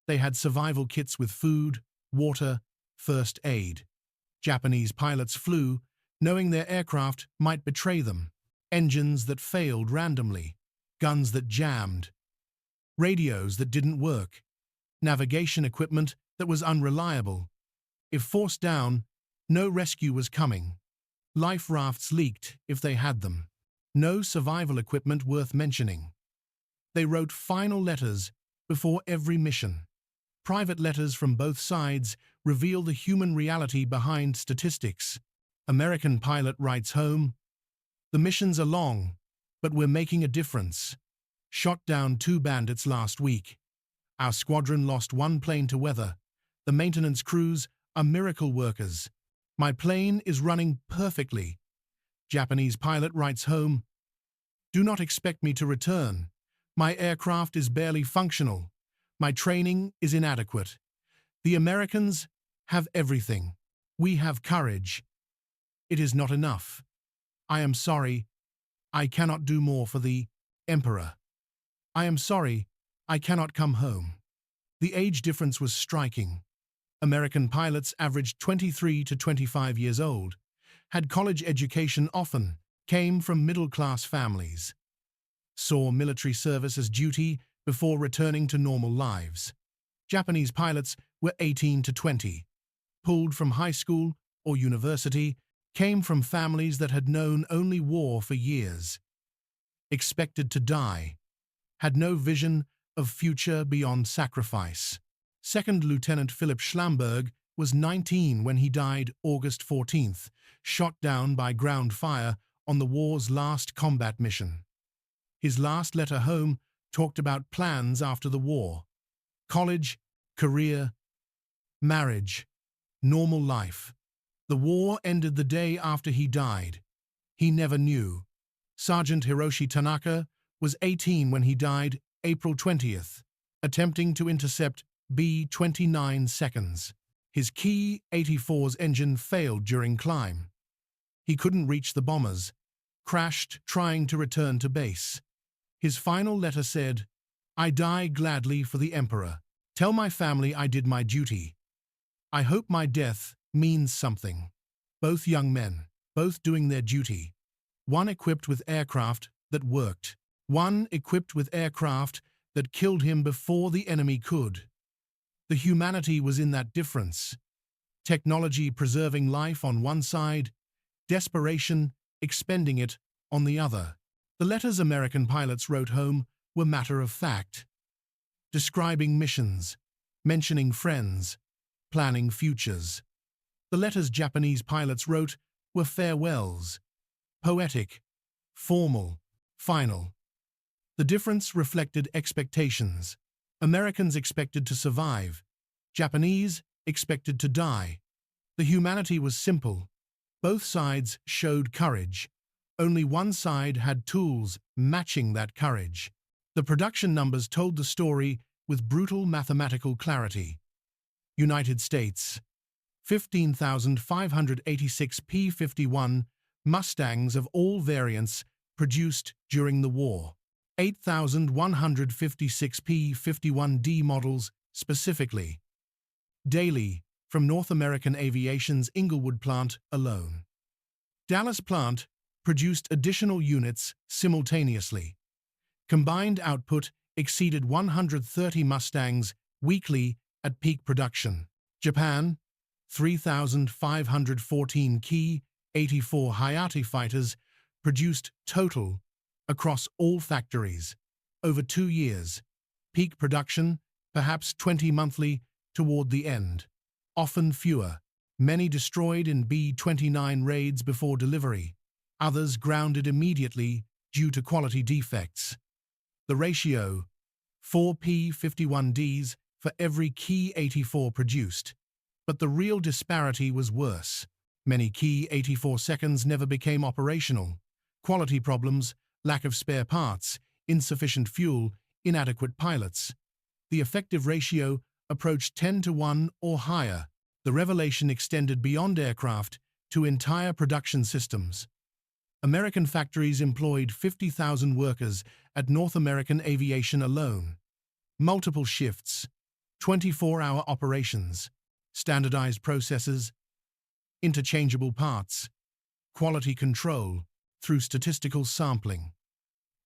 They had survival kits with food, water, first aid. Japanese pilots flew, knowing their aircraft might betray them. Engines that failed randomly, guns that jammed, radios that didn't work, navigation equipment that was unreliable. If forced down, no rescue was coming. Life rafts leaked if they had them. No survival equipment worth mentioning. They wrote final letters before every mission. Private letters from both sides reveal the human reality behind statistics. American pilot writes home, "The missions are long, but we're making a difference. Shot down 2 bandits last week. Our squadron lost 1 plane to weather. The maintenance crews are miracle workers. My plane is running perfectly." Japanese pilot writes home, "Do not expect me to return. My aircraft is barely functional. My training is inadequate. The Americans have everything. We have courage. It is not enough. I am sorry. I cannot do more for the Emperor. I am sorry. I cannot come home." The age difference was striking. American pilots averaged 23 to 25 years old, had college education often, came from middle-class families, saw military service as duty before returning to normal lives. Japanese pilots were 18 to 20, pulled from high school or university, came from families that had known only war for years, expected to die, had no vision of future beyond sacrifice. Second Lieutenant Philip Schlamberg was 19 when he died August 14th, shot down by ground fire on the war's last combat mission. His last letter home talked about plans after the war: college, career, marriage, normal life. The war ended the day after he died. He never knew. Sergeant Hiroshi Tanaka was 18 when he died April 20th, attempting to intercept B-29 seconds. His Ki-84's engine failed during climb. He couldn't reach the bombers, crashed trying to return to base. His final letter said, "I die gladly for the Emperor. Tell my family I did my duty. I hope my death means something." Both young men, both doing their duty. One equipped with aircraft that worked. One equipped with aircraft that killed him before the enemy could. The humanity was in that difference. Technology preserving life on one side, desperation expending it on the other. The letters American pilots wrote home were matter of fact, describing missions, mentioning friends, planning futures. The letters Japanese pilots wrote were farewells, poetic, formal, final. The difference reflected expectations. Americans expected to survive. Japanese expected to die. The humanity was simple. Both sides showed courage. Only one side had tools matching that courage. The production numbers told the story with brutal mathematical clarity. United States: 15,586 P-51 Mustangs of all variants produced during the war. 8,156 P-51D models specifically. Daily, from North American Aviation's Inglewood plant alone. Dallas plant produced additional units simultaneously. Combined output exceeded 130 Mustangs weekly at peak production. Japan: 3,514 Ki-84 Hayate fighters produced total across all factories. Over 2 years. Peak production, perhaps 20 monthly toward the end. Often fewer. Many destroyed in B-29 raids before delivery. Others grounded immediately due to quality defects. The ratio: 4 P-51Ds for every Ki-84 produced. But the real disparity was worse. Many Ki-84 seconds never became operational. Quality problems, lack of spare parts, insufficient fuel, inadequate pilots. The effective ratio approached 10-1 or higher. The revelation extended beyond aircraft to entire production systems. American factories employed 50,000 workers at North American Aviation alone. Multiple shifts, 24-hour operations, standardized processes, interchangeable parts, quality control through statistical sampling.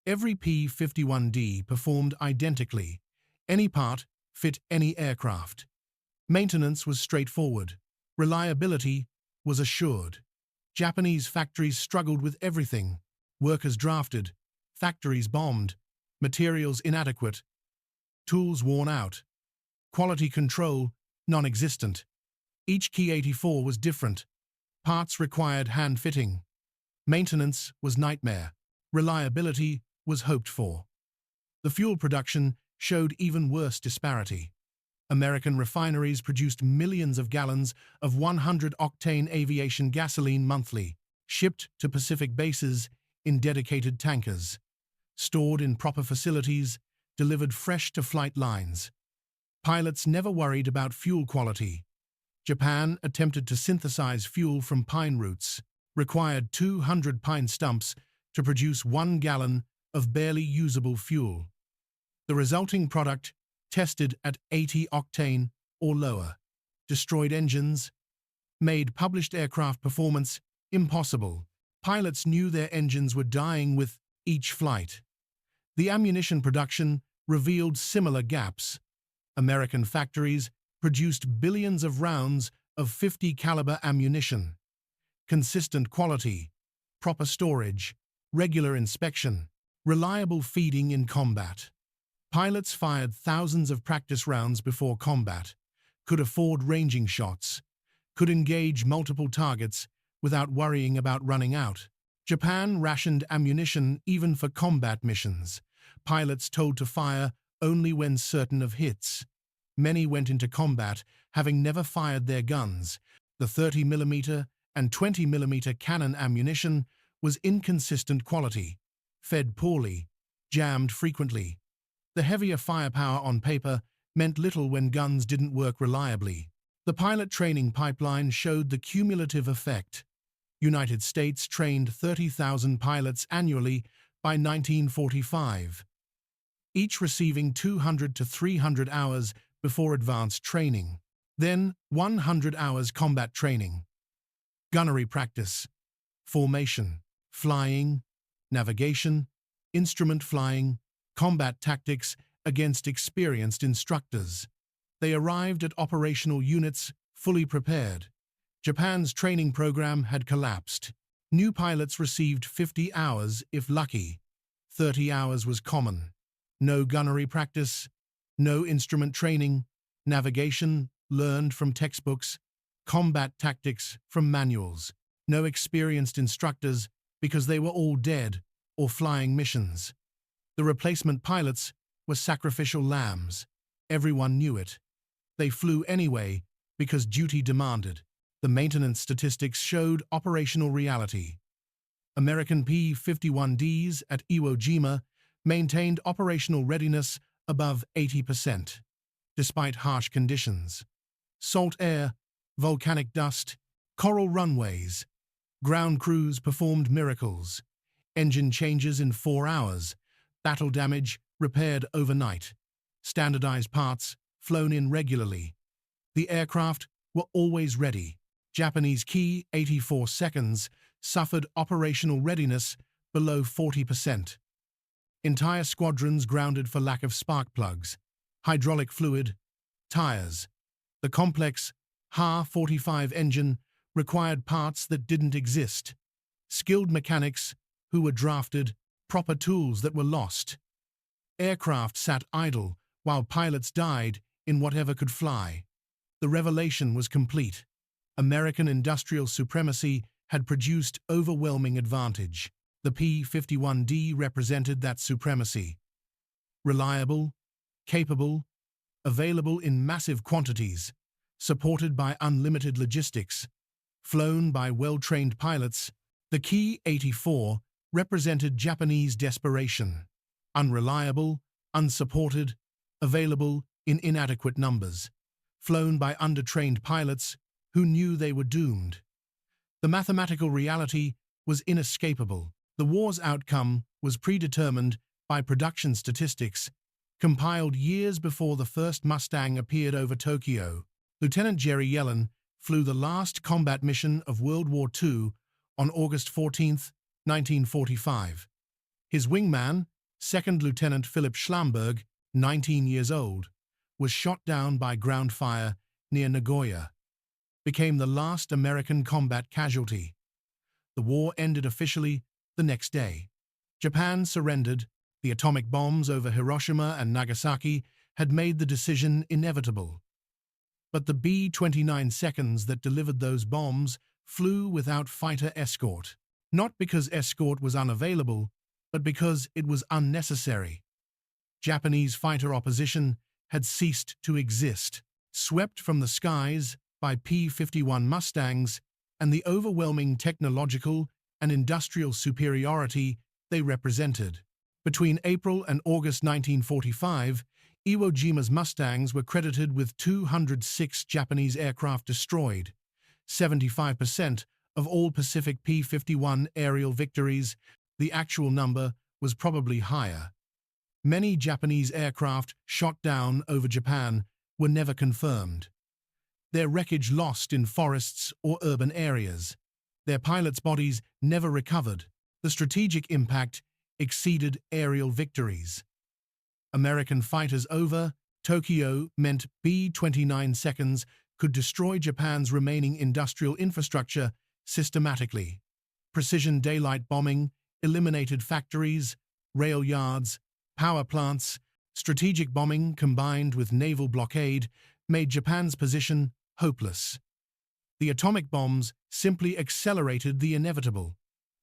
Every P-51D performed identically. Any part fit any aircraft. Maintenance was straightforward. Reliability was assured. Japanese factories struggled with everything. Workers drafted, factories bombed, materials inadequate, tools worn out, quality control non-existent. Each Ki-84 was different. Parts required hand-fitting. Maintenance was nightmare. Reliability was hoped for. The fuel production showed even worse disparity. American refineries produced millions of gallons of 100-octane aviation gasoline monthly, shipped to Pacific bases in dedicated tankers, stored in proper facilities, delivered fresh to flight lines. Pilots never worried about fuel quality. Japan attempted to synthesize fuel from pine roots, required 200 pine stumps to produce 1 gallon of barely usable fuel. The resulting product, tested at 80 octane or lower, destroyed engines, made published aircraft performance impossible. Pilots knew their engines were dying with each flight. The ammunition production revealed similar gaps. American factories produced billions of rounds of .50 caliber ammunition. Consistent quality, proper storage, regular inspection, reliable feeding in combat. Pilots fired thousands of practice rounds before combat, could afford ranging shots, could engage multiple targets without worrying about running out. Japan rationed ammunition even for combat missions. Pilots told to fire only when certain of hits. Many went into combat having never fired their guns. The 30mm and 20mm cannon ammunition was inconsistent quality, fed poorly, jammed frequently. The heavier firepower on paper meant little when guns didn't work reliably. The pilot training pipeline showed the cumulative effect. United States trained 30,000 pilots annually by 1945, each receiving 200 to 300 hours before advanced training. Then 100 hours combat training, gunnery practice, formation, flying, navigation, instrument flying, combat tactics against experienced instructors. They arrived at operational units fully prepared. Japan's training program had collapsed. New pilots received 50 hours if lucky. 30 hours was common. No gunnery practice, no instrument training, navigation learned from textbooks, combat tactics from manuals. No experienced instructors because they were all dead or flying missions. The replacement pilots were sacrificial lambs. Everyone knew it. They flew anyway because duty demanded. The maintenance statistics showed operational reality. American P-51Ds at Iwo Jima maintained operational readiness above 80%, despite harsh conditions. Salt air, volcanic dust, coral runways. Ground crews performed miracles. Engine changes in 4 hours. Battle damage repaired overnight. Standardized parts flown in regularly. The aircraft were always ready. Japanese key 84 seconds suffered operational readiness below 40%. Entire squadrons grounded for lack of spark plugs, hydraulic fluid, tires. The complex Ha-45 engine required parts that didn't exist. Skilled mechanics who were drafted, proper tools that were lost. Aircraft sat idle while pilots died in whatever could fly. The revelation was complete. American industrial supremacy had produced overwhelming advantage. The P-51D represented that supremacy. Reliable, capable, available in massive quantities, supported by unlimited logistics, flown by well-trained pilots, the Ki-84 represented Japanese desperation. Unreliable, unsupported, available in inadequate numbers, flown by undertrained pilots who knew they were doomed. The mathematical reality was inescapable. The war's outcome was predetermined by production statistics, compiled years before the first Mustang appeared over Tokyo. Lieutenant Jerry Yellen flew the last combat mission of World War II on August 14, 1945. His wingman, Second Lieutenant Philip Schlamberg, 19 years old, was shot down by ground fire near Nagoya, became the last American combat casualty. The war ended officially the next day. Japan surrendered. The atomic bombs over Hiroshima and Nagasaki had made the decision inevitable. But the B-29 seconds that delivered those bombs flew without fighter escort, not because escort was unavailable, but because it was unnecessary. Japanese fighter opposition had ceased to exist, swept from the skies by P-51 Mustangs and the overwhelming technological and industrial superiority they represented. Between April and August 1945, Iwo Jima's Mustangs were credited with 206 Japanese aircraft destroyed, 75% of all Pacific P-51 aerial victories. The actual number was probably higher. Many Japanese aircraft shot down over Japan were never confirmed. Their wreckage lost in forests or urban areas. Their pilots' bodies never recovered. The strategic impact exceeded aerial victories. American fighters over Tokyo meant B-29 seconds could destroy Japan's remaining industrial infrastructure systematically. Precision daylight bombing eliminated factories, rail yards, power plants, Strategic bombing combined with naval blockade made Japan's position hopeless. The atomic bombs simply accelerated the inevitable.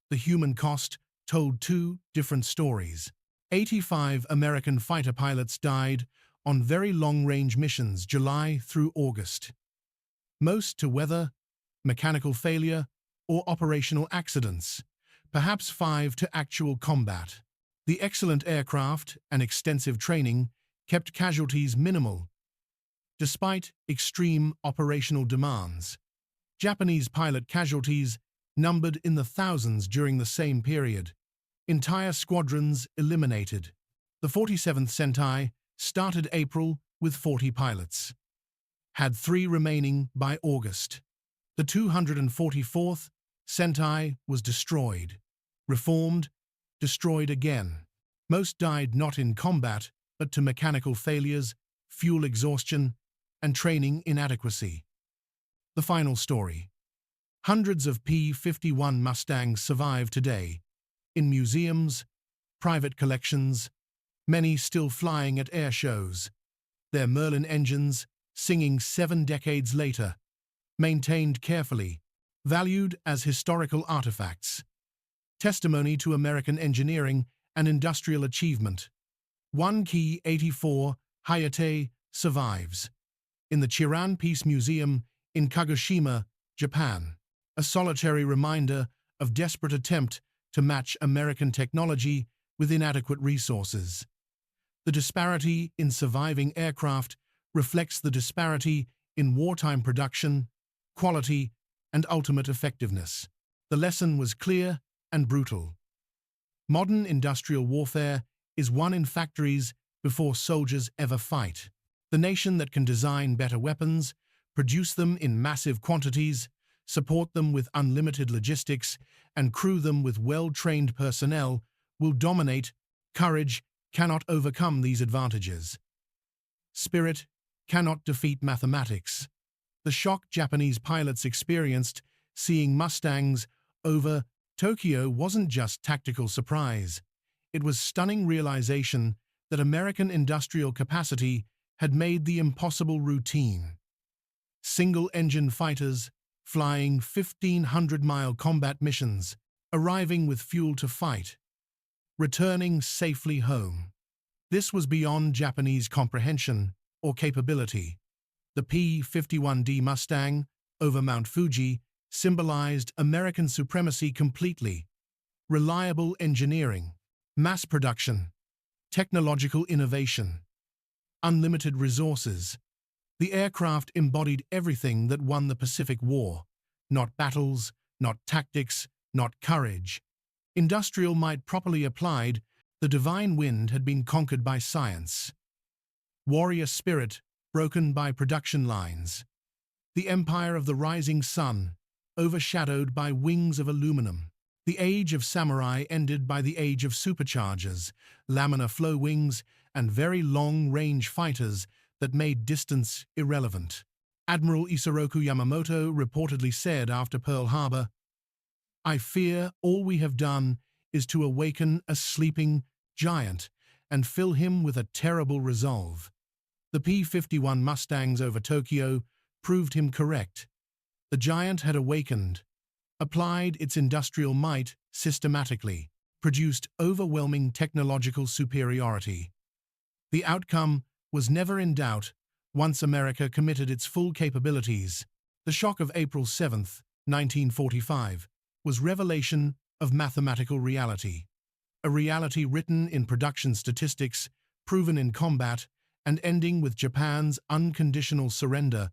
The human cost told two different stories. 85 American fighter pilots died on very long-range missions July through August. Most to weather, mechanical failure, or operational accidents, perhaps 5 to actual combat. The excellent aircraft and extensive training kept casualties minimal, despite extreme operational demands. Japanese pilot casualties numbered in the thousands during the same period. Entire squadrons eliminated. The 47th Sentai started April with 40 pilots. Had 3 remaining by August. The 244th Sentai was destroyed. Reformed, destroyed again. Most died not in combat, but to mechanical failures, fuel exhaustion, and training inadequacy. The final story. Hundreds of P-51 Mustangs survive today, in museums, private collections, many still flying at air shows. Their Merlin engines, singing 7 decades later, maintained carefully, valued as historical artifacts. Testimony to American engineering and industrial achievement. One Ki 84 Hayate survives in the Chiran Peace Museum in Kagoshima, Japan, a solitary reminder of desperate attempt to match American technology with inadequate resources. The disparity in surviving aircraft reflects the disparity in wartime production, quality, and ultimate effectiveness. The lesson was clear and brutal. Modern industrial warfare is won in factories before soldiers ever fight. The nation that can design better weapons, produce them in massive quantities, support them with unlimited logistics, and crew them with well-trained personnel will dominate. Courage cannot overcome these advantages. Spirit cannot defeat mathematics. The shock Japanese pilots experienced seeing Mustangs over Tokyo wasn't just tactical surprise. It was stunning realization that American industrial capacity had made the impossible routine. Single-engine fighters flying 1,500-mile combat missions, arriving with fuel to fight, returning safely home. This was beyond Japanese comprehension or capability. The P-51D Mustang over Mount Fuji symbolized American supremacy completely. Reliable engineering, mass production, technological innovation, unlimited resources. The aircraft embodied everything that won the Pacific War. Not battles, not tactics, not courage. Industrial might properly applied, the divine wind had been conquered by science. Warrior spirit broken by production lines. The empire of the rising sun, overshadowed by wings of aluminum. The age of samurai ended by the age of superchargers, laminar flow wings, and very long-range fighters that made distance irrelevant. Admiral Isoroku Yamamoto reportedly said after Pearl Harbor, "I fear all we have done is to awaken a sleeping giant and fill him with a terrible resolve." The P-51 Mustangs over Tokyo proved him correct. The giant had awakened, applied its industrial might systematically, produced overwhelming technological superiority. The outcome was never in doubt once America committed its full capabilities. The shock of April 7, 1945, was revelation of mathematical reality. A reality written in production statistics, proven in combat, and ending with Japan's unconditional surrender